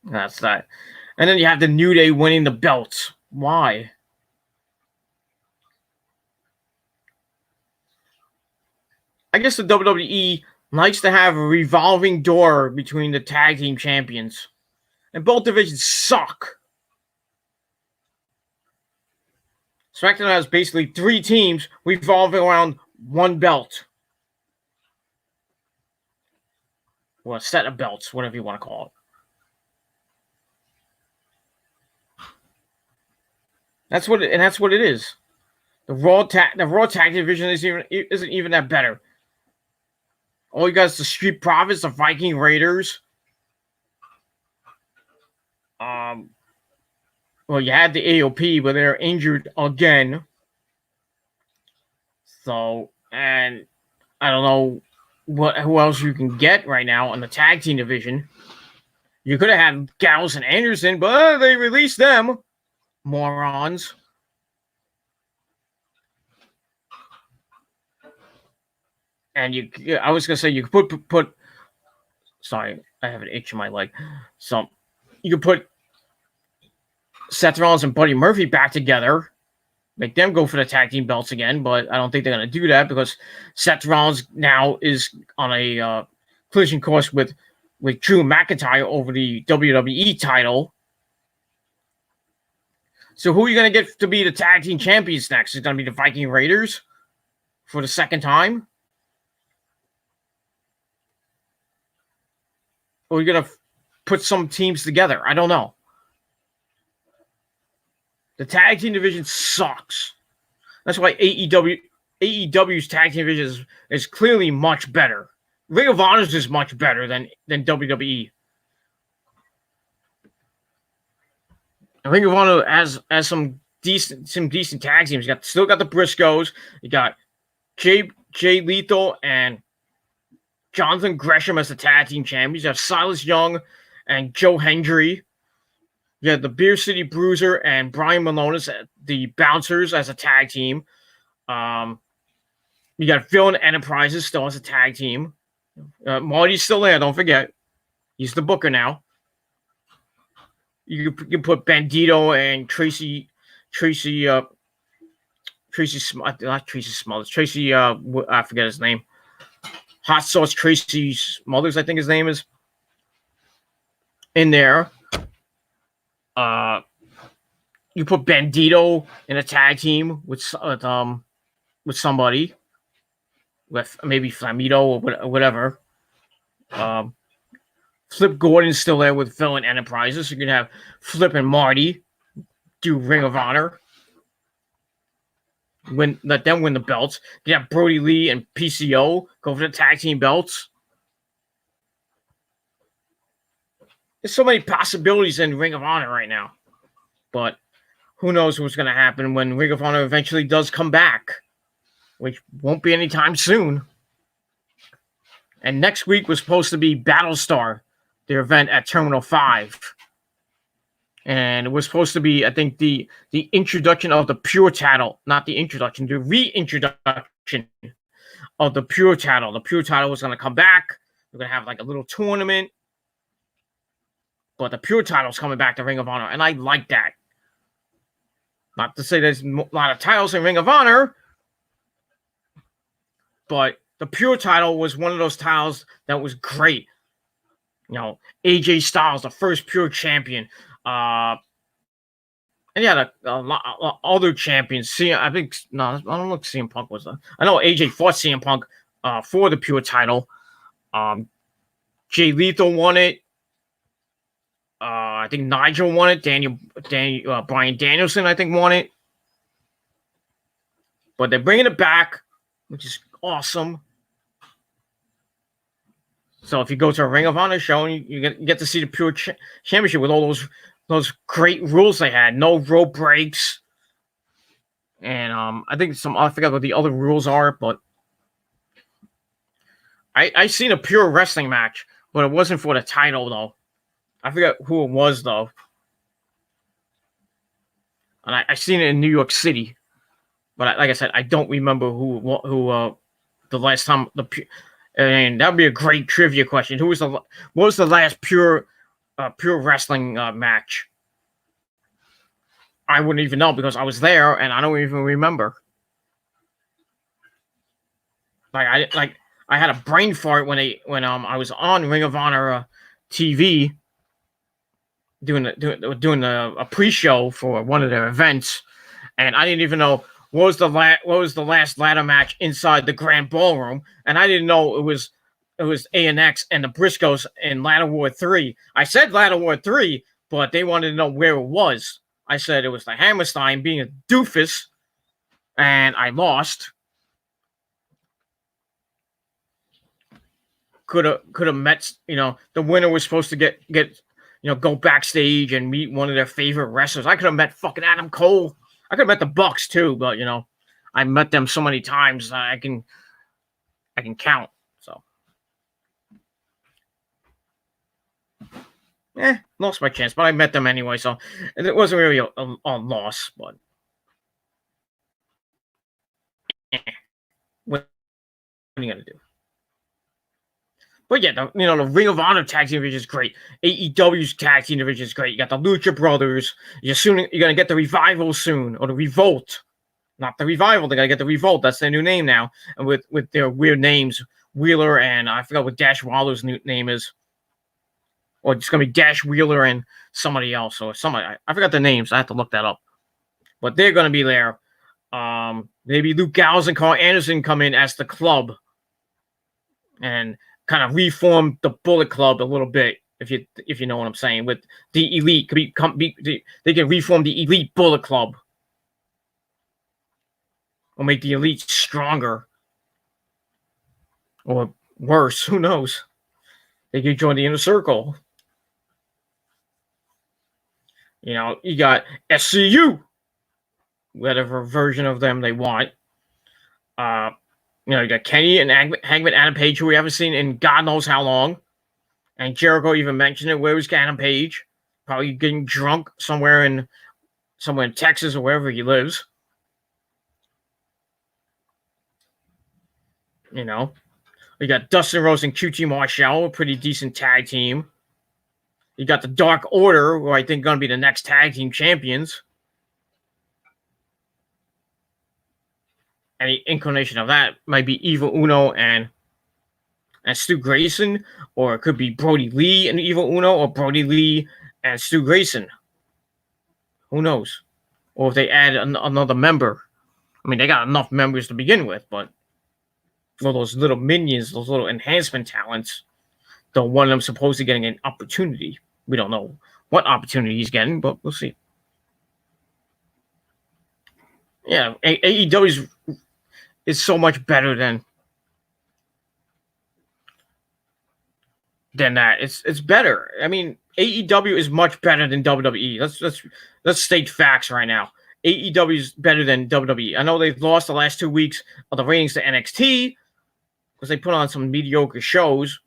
That's that. And then you have the New Day winning the belts. Why? I guess the WWE likes to have a revolving door between the tag team champions. And both divisions suck. Smackdown has basically 3 teams revolving around one belt. Or a set of belts, whatever you want to call it. That's what it is. The Raw tag division isn't even that better. All you guys, the Street Profits, the Viking Raiders. Well, you had the AOP, but they're injured again. So, and I don't know who else you can get right now in the tag team division. You could have had Gallows and Anderson, but they released them. Morons. And I was gonna say you could put. Sorry, I have an itch in my leg. So you could put Seth Rollins and Buddy Murphy back together, make them go for the tag team belts again. But I don't think they're gonna do that because Seth Rollins now is on a collision course with Drew McIntyre over the WWE title. So who are you gonna get to be the tag team champions next? Is it gonna be the Viking Raiders for the second time? Or are you going to put some teams together? I don't know. The tag team division sucks. That's why AEW's tag team division is clearly much better. Ring of Honor is much better than WWE. And Ring of Honor has some decent tag teams. Still got the Briscoes. You got Jay Lethal and Jonathan Gresham as the tag team champions. You have Silas Young and Joe Hendry. You have the Beer City Bruiser and Brian Malonis, the Bouncers, as a tag team. You got Villain Enterprises still as a tag team. Marty's still there, don't forget. He's the booker now. You can put Bandito and Tracy, not Tracy Smothers. Tracy, I forget his name. Hot Sauce Tracy Smothers, I think his name is, in there. You put Bandito in a tag team with somebody, with maybe Flamito or whatever. Flip Gordon's still there with Villain Enterprises. So you can have Flip and Marty do Ring of Honor. Let them win the belts. You have Brody Lee and PCO go for the tag team belts. There's so many possibilities in Ring of Honor right now. But who knows what's going to happen when Ring of Honor eventually does come back, which won't be anytime soon. And next week was supposed to be Battlestar, their event at Terminal 5. And it was supposed to be, I think, the introduction of the Pure Title, not the introduction, the reintroduction of the Pure Title. The Pure Title was going to come back. We're going to have like a little tournament. But the Pure Title's coming back to Ring of Honor, and I like that. Not to say there's a lot of titles in Ring of Honor, but the Pure Title was one of those titles that was great. You know, AJ Styles, the first Pure champion. And yeah, a lot other champions. I don't know if CM Punk was. I know AJ fought CM Punk for the Pure title. Jay Lethal won it. I think Nigel won it. Bryan Danielson, I think, won it. But they're bringing it back, which is awesome. So if you go to a Ring of Honor show, you get to see the Pure Championship with all those great rules they had. No rope breaks. And I think I forgot what the other rules are, but I seen a Pure Wrestling match, but it wasn't for the title, though. I forgot who it was, though. And I seen it in New York City. But like I said, I don't remember who the last time and that would be a great trivia question. What was the last Pure Wrestling match? I wouldn't even know because I was there and I don't even remember. I had a brain fart when I was on Ring of Honor TV doing a pre-show for one of their events, and I didn't even know what was the last ladder match inside the Grand Ballroom, and I didn't know it was ANX and the Briscoes in Ladder War 3. I said Ladder War 3, but they wanted to know where it was. I said it was the Hammerstein being a doofus, and I lost. Could have met, the winner was supposed to get go backstage and meet one of their favorite wrestlers. I could have met fucking Adam Cole. I could have met the Bucks too, but I met them so many times I can count. So lost my chance, but I met them anyway, so it wasn't really a loss, but what are you gonna do? But yeah, the Ring of Honor tag team division is great. AEW's tag team division is great. You got the Lucha Brothers. You're gonna get the Revival soon, or the Revolt. Not the Revival. They gotta get the Revolt. That's their new name now, and with their weird names, Wheeler and I forgot what Dash Wilder's new name is, or it's gonna be Dash Wheeler and somebody else, or somebody. I forgot the names. I have to look that up. But they're gonna be there. Maybe Luke Gallows and Carl Anderson come in as the club, and kind of reform the Bullet Club a little bit, if you know what I'm saying. With the Elite, they can reform the Elite Bullet Club, or make the Elite stronger, or worse. Who knows? They can join the Inner Circle. You got SCU, whatever version of them they want. You got Kenny and Hangman Adam Page, who we haven't seen in God knows how long. And Jericho even mentioned it. Where was Adam Page? Probably getting drunk somewhere in Texas or wherever he lives. You got Dustin Rhodes and QT Marshall, a pretty decent tag team. You got the Dark Order, who I think going to be the next tag team champions. Any inclination of that might be Evil Uno and Stu Grayson, or it could be Brody Lee and Evil Uno, or Brody Lee and Stu Grayson. Who knows? Or if they add another member. I mean, they got enough members to begin with, but for those little minions, those little enhancement talents, one of them supposed to getting an opportunity. We don't know what opportunity he's getting, but we'll see. Yeah, AEW is so much better than that. It's better. I mean, AEW is much better than WWE. Let's state facts right now. AEW is better than WWE. I know they've lost the last 2 weeks of the ratings to NXT because they put on some mediocre shows,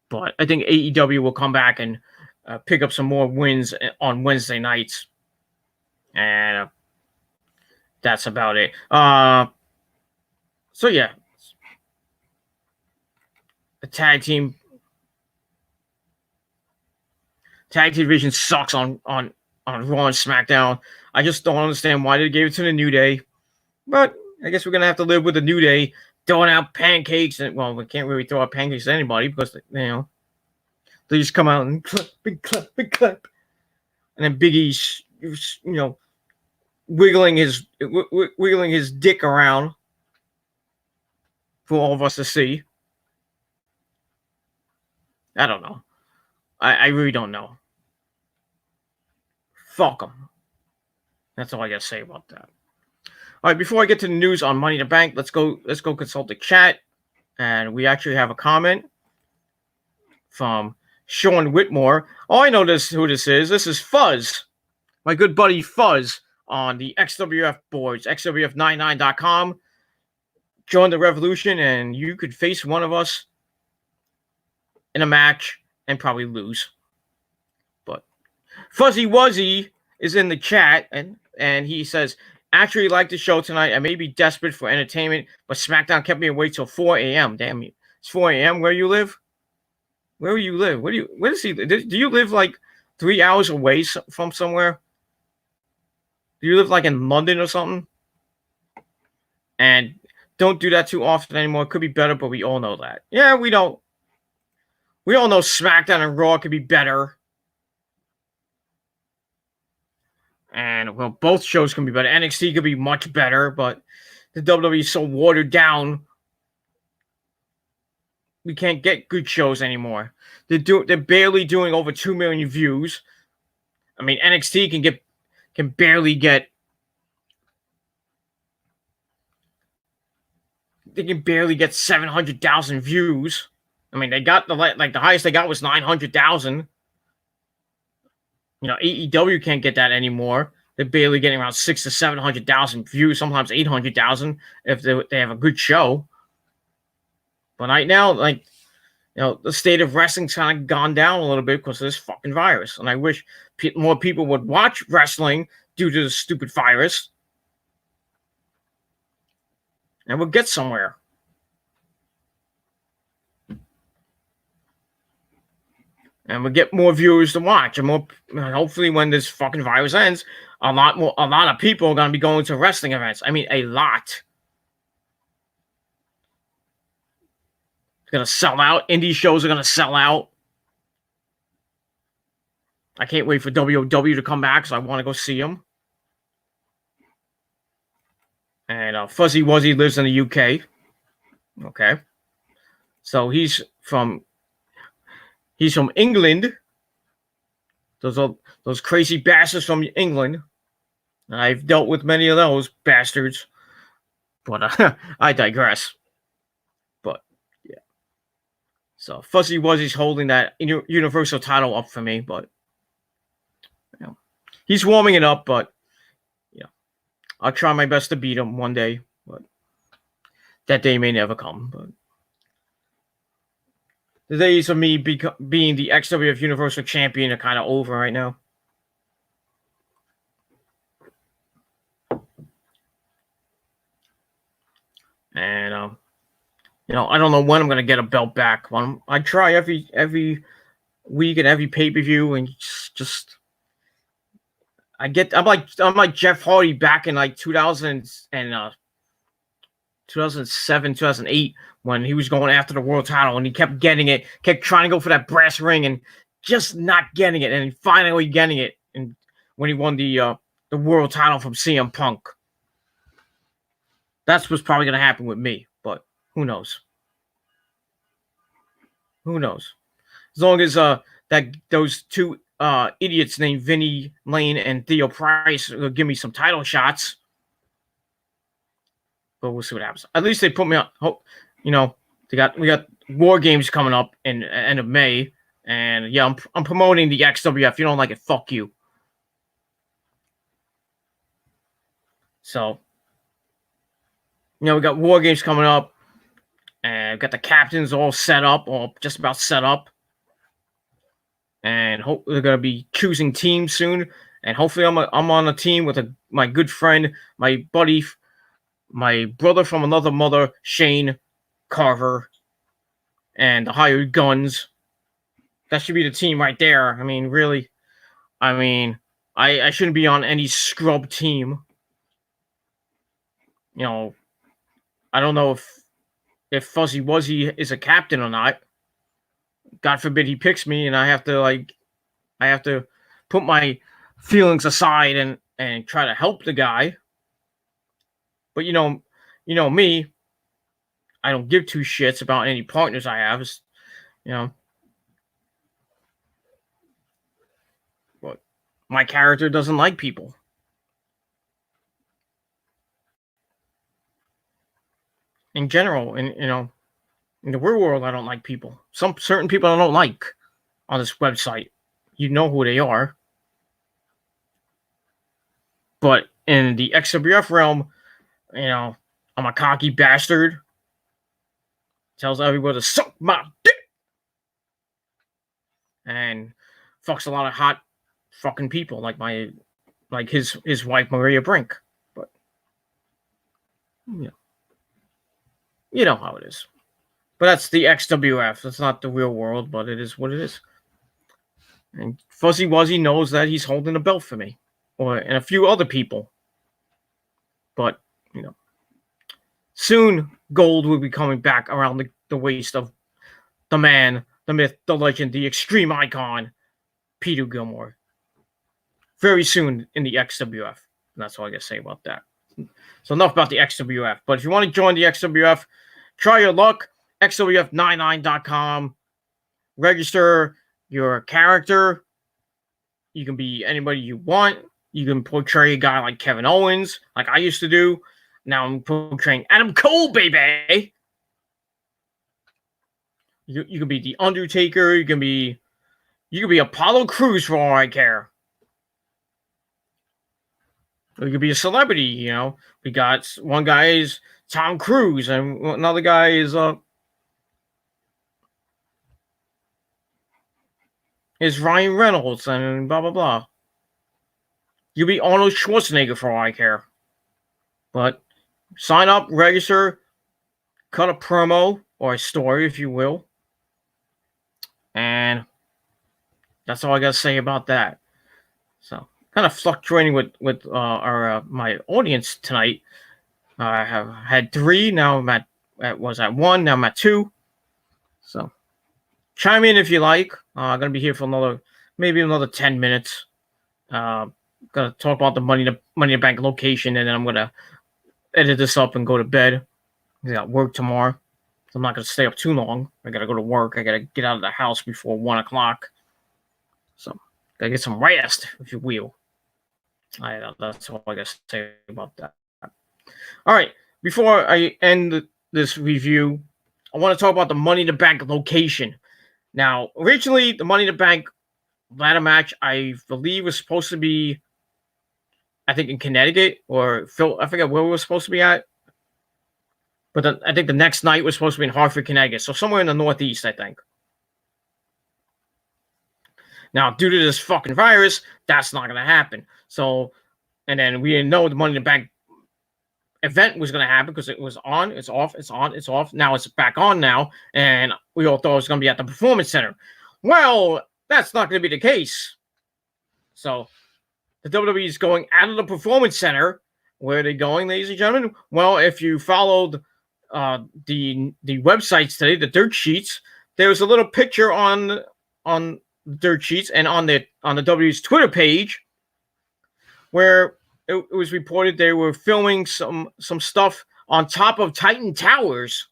but I think AEW will come back and pick up some more wins on Wednesday nights, and that's about it. So yeah, the tag team division sucks on Raw and SmackDown. I just don't understand why they gave it to the New Day, but I guess we're gonna have to live with the New Day throwing out pancakes, and we can't really throw out pancakes to anybody because they just come out and clap, big clap, and then Big E's wiggling his dick around for all of us to see. I don't know. I really don't know. Fuck them. That's all I gotta say about that. All right, before I get to the news on Money in the Bank, let's go consult the chat, and we actually have a comment from Sean Whitmore. Oh, I know who this is. This is Fuzz, my good buddy Fuzz on the XWF boards, XWF99.com. Join the revolution, and you could face one of us in a match and probably lose. But Fuzzy Wuzzy is in the chat, and he says, actually like the show tonight. I may be desperate for entertainment, but SmackDown kept me awake till 4 a.m. Damn you. It's 4 a.m. where you live? Where do you live? Where does he live? Do you live like 3 hours away from somewhere? Do you live like in London or something? And don't do that too often anymore. It could be better, but we all know that. Yeah, we don't. We all know SmackDown and Raw could be better. And, well, both shows can be better. NXT could be much better, but the WWE is so watered down. We can't get good shows anymore. They're barely doing over 2 million views. I mean, NXT can barely get. They can barely get 700,000 views. I mean, they got the highest they got was 900,000. AEW can't get that anymore. They're barely getting around 600,000 to 700,000 views, sometimes 800,000 if they have a good show. But right now, the state of wrestling's kind of gone down a little bit because of this fucking virus. And I wish more people would watch wrestling due to the stupid virus. And we'll get somewhere. And we'll get more viewers to watch. And hopefully when this fucking virus ends, a lot of people are going to be going to wrestling events. I mean, a lot. It's going to sell out. Indie shows are going to sell out. I can't wait for WOW to come back, so I want to go see them. And Fuzzy Wuzzy lives in the UK. Okay. So he's from England. Those crazy bastards from England. I've dealt with many of those bastards. But I digress. But yeah. So Fuzzy Wuzzy's holding that Universal title up for me, but he's warming it up, but I'll try my best to beat him one day, but that day may never come. But the days of me being the XWF Universal Champion are kind of over right now. And I don't know when I'm gonna get a belt back. I try every week and every pay-per-view, and just I'm like Jeff Hardy back in like 2007, 2008 when he was going after the world title and he kept getting it, kept trying to go for that brass ring and just not getting it, and finally getting it. And when he won the world title from CM Punk, that's what's probably going to happen with me. But who knows? Who knows? As long as that those two idiots named Vinny Lane and Theo Price will give me some title shots. But we'll see what happens. At least they put me on. We got War Games coming up in end of May, and yeah, I'm promoting the XWF. If you don't like it, fuck you. So, we got War Games coming up, and we've got the captains all set up, or just about set up, and they're gonna be choosing teams soon. And hopefully, I'm on a team with my good friend, my buddy, my brother from another mother, Shane Carver, and the Hired Guns. That should be the team right there. I mean, really. I mean, I shouldn't be on any scrub team. I don't know if Fuzzy Wuzzy is a captain or not. God forbid he picks me, and I have to put my feelings aside and try to help the guy. But me, I don't give two shits about any partners I have. But my character doesn't like people. In general, in the real world, I don't like people. Some certain people I don't like on this website. You know who they are. But in the XWF realm, I'm a cocky bastard. Tells everyone to suck my dick. And fucks a lot of hot fucking people like his wife Maria Brink. But you know how it is. But that's the XWF. That's not the real world, but it is what it is. And Fuzzy Wuzzy knows that he's holding a belt for me. And a few other people. But, soon gold will be coming back around the waist of the man, the myth, the legend, the extreme icon, Peter Gilmore. Very soon in the XWF. And that's all I got to say about that. So enough about the XWF. But if you want to join the XWF, try your luck. XWF99.com. Register your character. You can be anybody you want. You can portray a guy like Kevin Owens, like I used to do. Now I'm portraying Adam Cole, baby. You can be the Undertaker. You can be Apollo Crews for all I care. You could be a celebrity, you know. We got one guy is Tom Cruise, and another guy is Ryan Reynolds, and blah blah blah. You'll be Arnold Schwarzenegger for all I care. But sign up, register, cut a promo or a story, if you will, and that's all I got to say about that. So, kind of fluctuating with my audience tonight. I have had 3. Now I'm at 1. Now I'm at 2. So, chime in if you like. I'm gonna be here for maybe another 10 minutes. Gonna talk about the Money in the Bank location, and then I'm gonna edit this up and go to bed. I got work tomorrow, so I'm not gonna stay up too long. I gotta go to work. I gotta get out of the house before 1 o'clock. So, gotta get some rest, if you will. That's all I gotta say about that. All right, before I end this review, I want to talk about the Money in the Bank location. Now, originally, the Money in the Bank ladder match, I believe, was supposed to be, I think, in Connecticut or Phil. I forget where we were supposed to be at. But I think the next night was supposed to be in Hartford, Connecticut. So somewhere in the Northeast, I think. Now, due to this fucking virus, that's not going to happen. So, and then we didn't know the Money in the Bank event was going to happen because it was on, it's off, it's on, it's off. Now it's back on now, and we all thought it was going to be at the Performance Center. Well, that's not going to be the case. So the WWE is going out of the Performance Center. Where are they going, ladies and gentlemen? Well, if you followed the websites today, the dirt sheets, there was a little picture on the dirt sheets and on the WWE's Twitter page where it was reported they were filming some stuff on top of Titan Towers,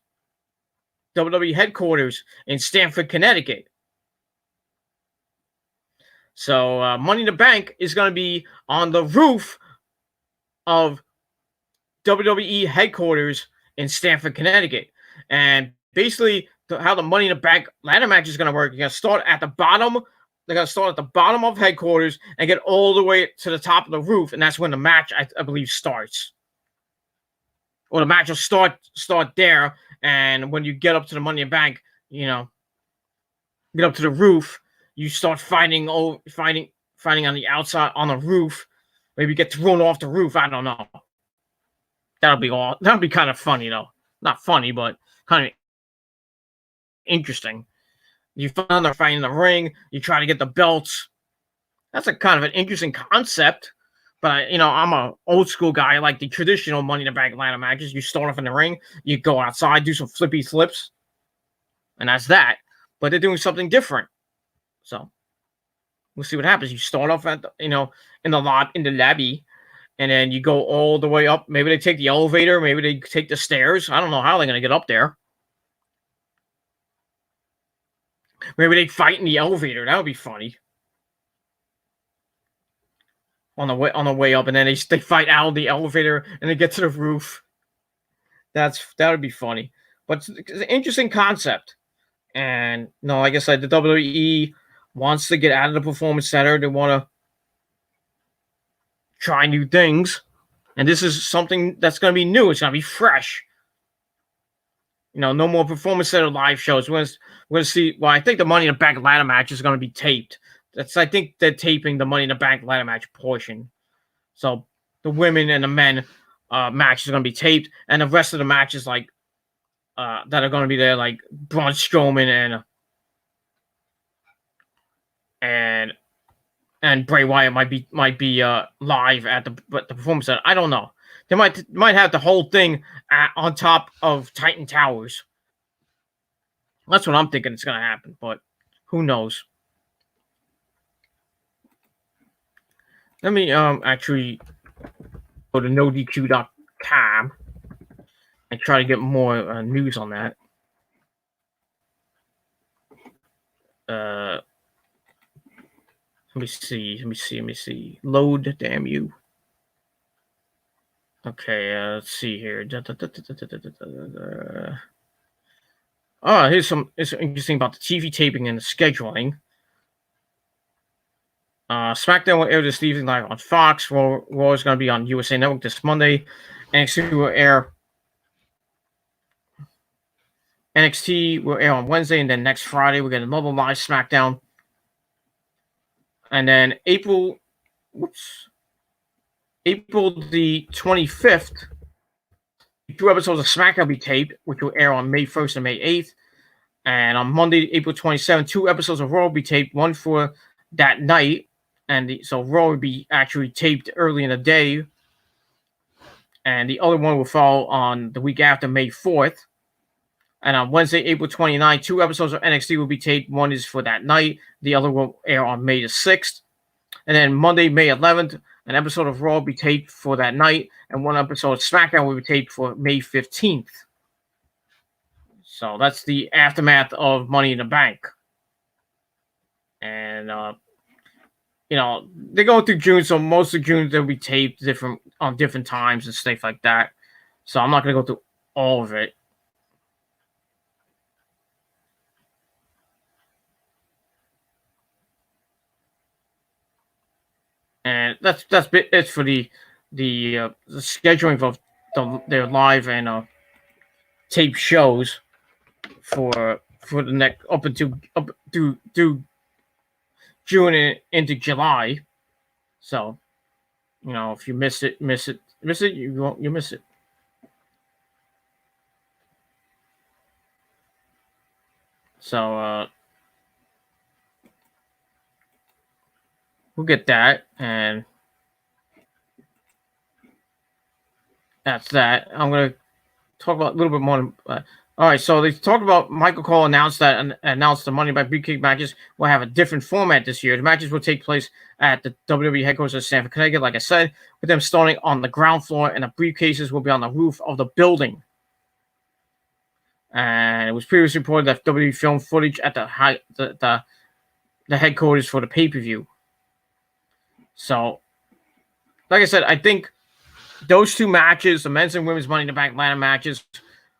WWE headquarters in Stamford, Connecticut. So Money in the Bank is going to be on the roof of WWE headquarters in Stamford, Connecticut. And basically, how the Money in the Bank ladder match is going to work, you're going to start at the bottom. They're going to start at the bottom of headquarters and get all the way to the top of the roof. And that's when the match, I believe, starts. Or the match will start there. And when you get up to the Money in the Bank, you know, get up to the roof, you start fighting on the outside on the roof. Maybe get thrown off the roof. I don't know. That'll be kind of funny, though. Not funny, but kind of interesting. You find they're fighting in the ring. You try to get the belts. That's a kind of an interesting concept. But, I'm an old school guy. I like the traditional Money in the Bank ladder matches. You start off in the ring. You go outside, do some flippy flips. And that's that. But they're doing something different. So, we'll see what happens. You start off at, in the lobby. And then you go all the way up. Maybe they take the elevator. Maybe they take the stairs. I don't know how they're going to get up there. Maybe they fight in the elevator. That would be funny. On the way up, and then they fight out of the elevator, and they get to the roof. That would be funny. But it's an interesting concept. And no, like I said, the WWE wants to get out of the Performance Center. They want to try new things, and this is something that's going to be new. It's going to be fresh. No more Performance Center live shows. We're going to see. Well, I think the Money in the Bank ladder match is going to be taped. I think they're taping the Money in the Bank ladder match portion. So the women and the men match is going to be taped, and the rest of the matches that are going to be there, like Braun Strowman and Bray Wyatt might be live at the Performance Center. I don't know. They might have the whole thing on top of Titan Towers. That's what I'm thinking is going to happen, but who knows? Let me actually go to nodq.com and try to get more news on that. Let me see. Load, damn you. Okay, let's see here. Oh, here's some interesting about the TV taping and the scheduling. Smackdown will air this evening live on Fox. Raw is going to be on USA Network this Monday. NXT will air on Wednesday, and then next Friday we get another live Smackdown. And then April the 25th, 2 episodes of SmackDown will be taped, which will air on May 1st and May 8th. And on Monday, April 27th, 2 episodes of Raw will be taped, one for that night. And so Raw will be actually taped early in the day. And the other one will fall on the week after, May 4th. And on Wednesday, April 29th, 2 episodes of NXT will be taped. One is for that night. The other will air on May the 6th. And then Monday, May 11th, an episode of Raw will be taped for that night. And 1 episode of SmackDown will be taped for May 15th. So that's the aftermath of Money in the Bank. And, they're going through June, so most of June they'll be taped on different times and stuff like that. So I'm not going to go through all of it. And that's it for the scheduling of their live and tape shows for the next up through June and into July. So, if you miss it, you miss it. So we'll get that, and that's that. I'm gonna talk about a little bit more. All right, so they talked about Michael Cole announced the Money by Briefcase matches will have a different format this year. The matches will take place at the WWE headquarters in Stamford, Connecticut, like I said, with them starting on the ground floor, and the briefcases will be on the roof of the building. And it was previously reported that WWE filmed footage at the headquarters for the pay-per-view. So, like I said, I think those 2 matches, the men's and women's Money in the Bank ladder matches,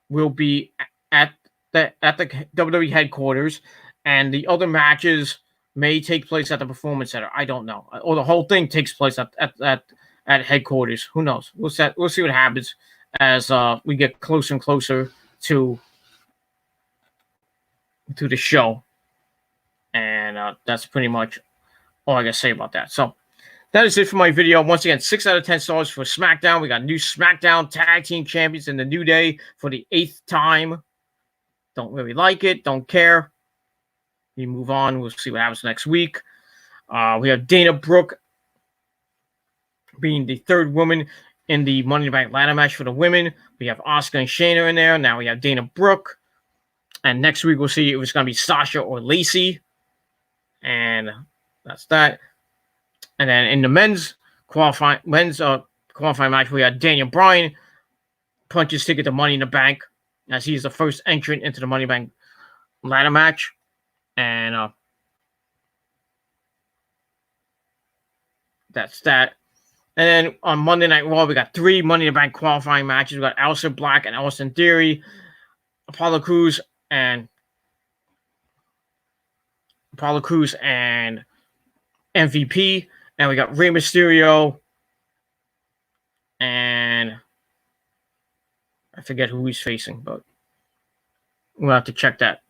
will be at the WWE headquarters, and the other matches may take place at the Performance Center. I don't know, or the whole thing takes place at headquarters. Who knows? We'll see what happens as we get closer and closer to the show, and that's pretty much all I gotta say about that. So that is it for my video. Once again, 6 out of 10 stars for SmackDown. We got new SmackDown Tag Team Champions in the New Day for the 8th time. Don't really like it. Don't care. We move on. We'll see what happens next week. We have Dana Brooke being the 3rd woman in the Money in the Bank ladder match for the women. We have Asuka and Shayna in there. Now we have Dana Brooke. And next week we'll see if it's going to be Sasha or Lacey. And that's that. And then in the men's qualifying match, we had Daniel Bryan punch his ticket to Money in the Bank, as he's the first entrant into the Money in the Bank ladder match. And that's that. And then on Monday Night Raw, we got 3 Money in the Bank qualifying matches. We got Aleister Black and Austin Theory, Apollo Crews and MVP. And we got Rey Mysterio, and I forget who he's facing, but we'll have to check that.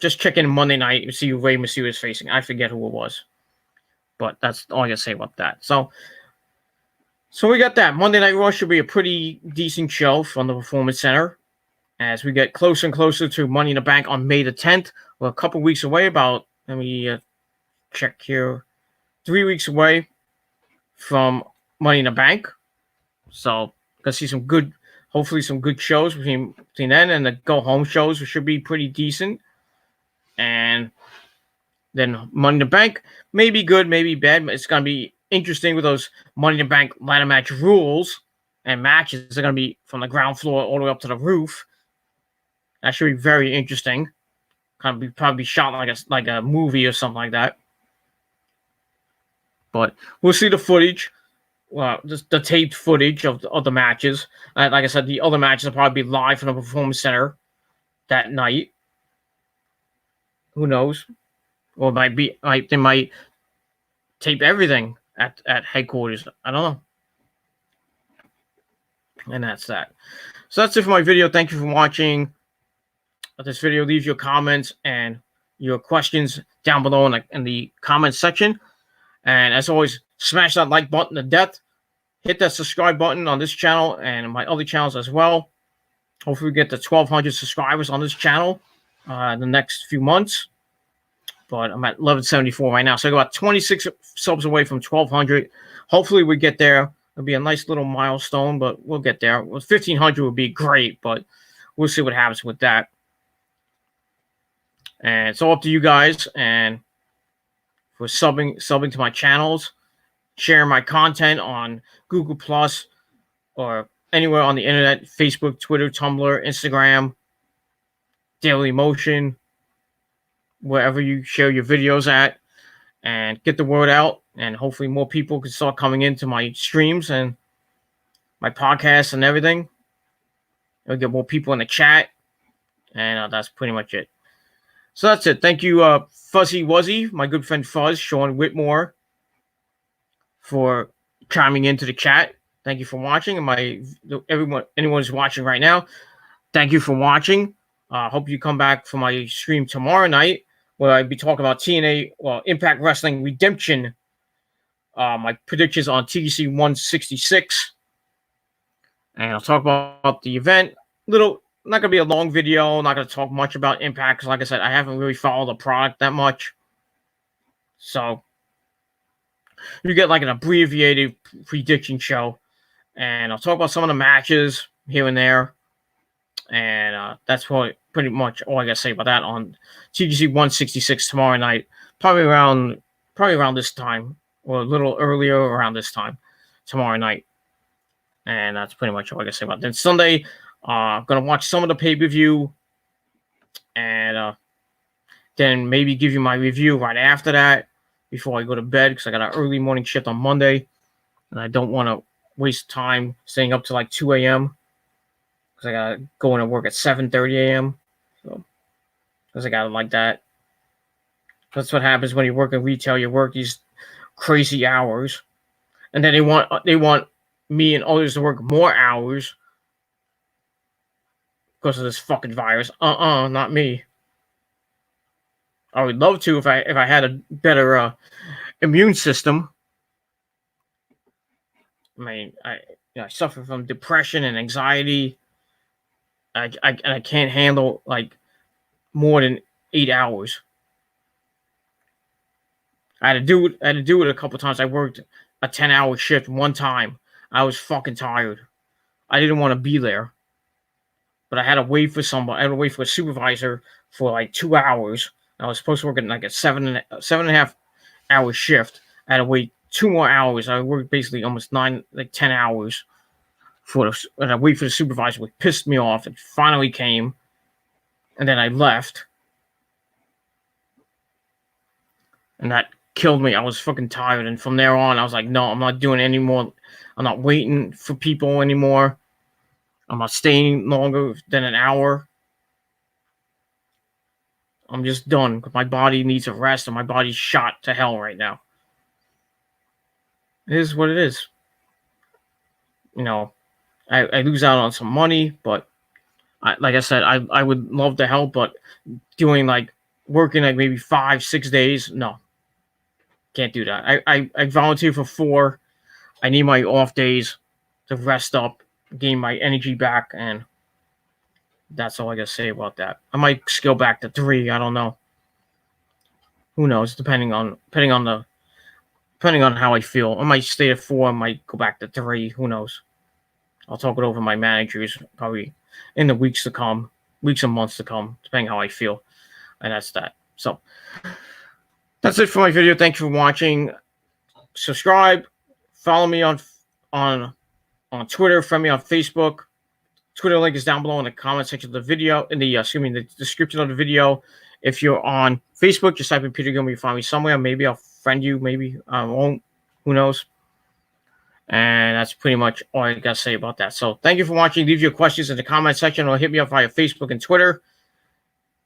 Just check in Monday night and see who Rey Mysterio is facing. I forget who it was, but that's all I gotta say about that. So we got that. Monday Night Raw should be a pretty decent show from the Performance Center as we get closer and closer to Money in the Bank on May the 10th. We're a couple weeks away. Let me check here. 3 weeks away from Money in the Bank. So gonna see some good, hopefully some good shows between then and the go home shows, which should be pretty decent. And then Money in the Bank may be good, maybe bad, but it's gonna be interesting with those Money in the Bank ladder match rules and matches. They're gonna be from the ground floor all the way up to the roof. That should be very interesting. Kind of be probably shot like a movie or something like that. But we'll see the footage. Well, just the taped footage of the matches. Like I said, the other matches will probably be live from the Performance Center that night. Who knows? Or they might tape everything at headquarters. I don't know. And that's that. So that's it for my video. Thank you for watching this video. Leave your comments and your questions down below in the comments section. And as always, smash that like button to death. Hit that subscribe button on this channel and my other channels as well. Hopefully we get to 1,200 subscribers on this channel in the next few months. But I'm at 1174 right now. So I got 26 subs away from 1,200. Hopefully we get there. It'll be a nice little milestone, but we'll get there. 1,500 would be great, but we'll see what happens with that. And it's all up to you guys. And for subbing to my channels, sharing my content on Google Plus or anywhere on the internet, Facebook, Twitter, Tumblr, Instagram, Daily Motion, wherever you share your videos at, and get the word out. And hopefully more people can start coming into my streams and my podcasts and everything. I'll get more people in the chat. And that's pretty much it. So that's it. Thank you, Fuzzy Wuzzy, my good friend Fuzz, Sean Whitmore, for chiming into the chat. Thank you for watching. And anyone who's watching right now, thank you for watching. Hope you come back for my stream tomorrow night, where I'll be talking about Impact Wrestling Redemption. My predictions on TDC 166. And I'll talk about the event. Not going to be a long video. Not going to talk much about Impact. Because like I said, I haven't really followed the product that much. So you get like an abbreviated prediction show. And I'll talk about some of the matches here and there. And that's pretty much all I got to say about that on TGC 166 tomorrow night. Probably around this time. Or a little earlier around this time tomorrow night. And that's pretty much all I got to say about it. Then Sunday, I'm going to watch some of the pay-per-view. And then maybe give you my review right after that. Before I go to bed. Because I got an early morning shift on Monday. And I don't want to waste time staying up to like 2 a.m. Because I got to go into work at 7:30 a.m. So, because I got it like that. That's what happens when you work in retail. You work these crazy hours. And then they want me and others to work more hours. Because of this fucking virus. Not me. I would love to if I had a better immune system. I mean, I suffer from depression and anxiety. I can't handle like more than 8 hours. I had to do it a couple times. I worked a 10-hour shift one time. I was fucking tired. I didn't want to be there. But I had to wait for somebody. I had to wait for a supervisor for like 2 hours. I was supposed to work at like a 7.5 hour shift. I had to wait 2 more hours. I worked basically almost 10 hours and I wait for the supervisor, which pissed me off. It finally came. And then I left. And that killed me. I was fucking tired. And from there on, I was like, no, I'm not doing it anymore. I'm not waiting for people anymore. I'm not staying longer than an hour. I'm just done. My body needs a rest, and my body's shot to hell right now. It is what it is. You know, I lose out on some money, but like I said, I would love to help, but doing like working like maybe 5-6 days, no. Can't do that. I volunteer for 4. I need my off days to rest up, gain my energy back, and that's all I gotta say about that. I might scale back to 3. I don't know. Who knows? Depending on how I feel. I might stay at 4. I might go back to 3. Who knows? I'll talk it over with my managers probably in the weeks to come, weeks and months to come, depending how I feel. And that's that. So that's it for my video. Thank you for watching. Subscribe, follow me on Twitter, friend me on Facebook. Twitter link is down below in the comment section of the video, in the the description of the video. If you're on Facebook, just type in Peter Gilmer, you find me somewhere. Maybe I'll friend you, maybe I won't. Who knows? And that's pretty much all I got to say about that. So thank you for watching. Leave your questions in the comment section or hit me up via Facebook and Twitter.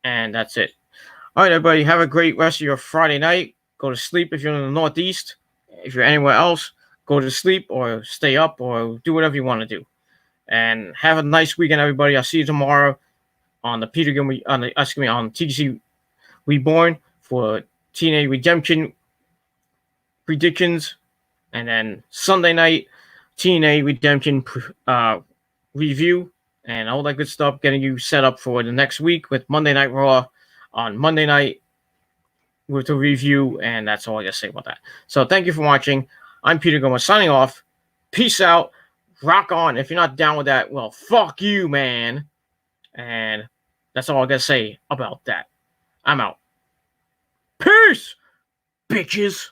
And that's it. All right, everybody, have a great rest of your Friday night. Go to sleep if you're in the Northeast. If you're anywhere else, go to sleep or stay up or do whatever you want to do. And have a nice weekend, everybody. I'll see you tomorrow on the Peter Gilmer, on TGC Reborn for Teenage Redemption predictions. And then Sunday night, TNA Redemption review and all that good stuff, getting you set up for the next week with Monday Night Raw on Monday night with a review. And that's all I got to say about that. So thank you for watching. I'm Peter Gomez signing off. Peace out. Rock on. If you're not down with that, well, fuck you, man. And that's all I got to say about that. I'm out. Peace, bitches.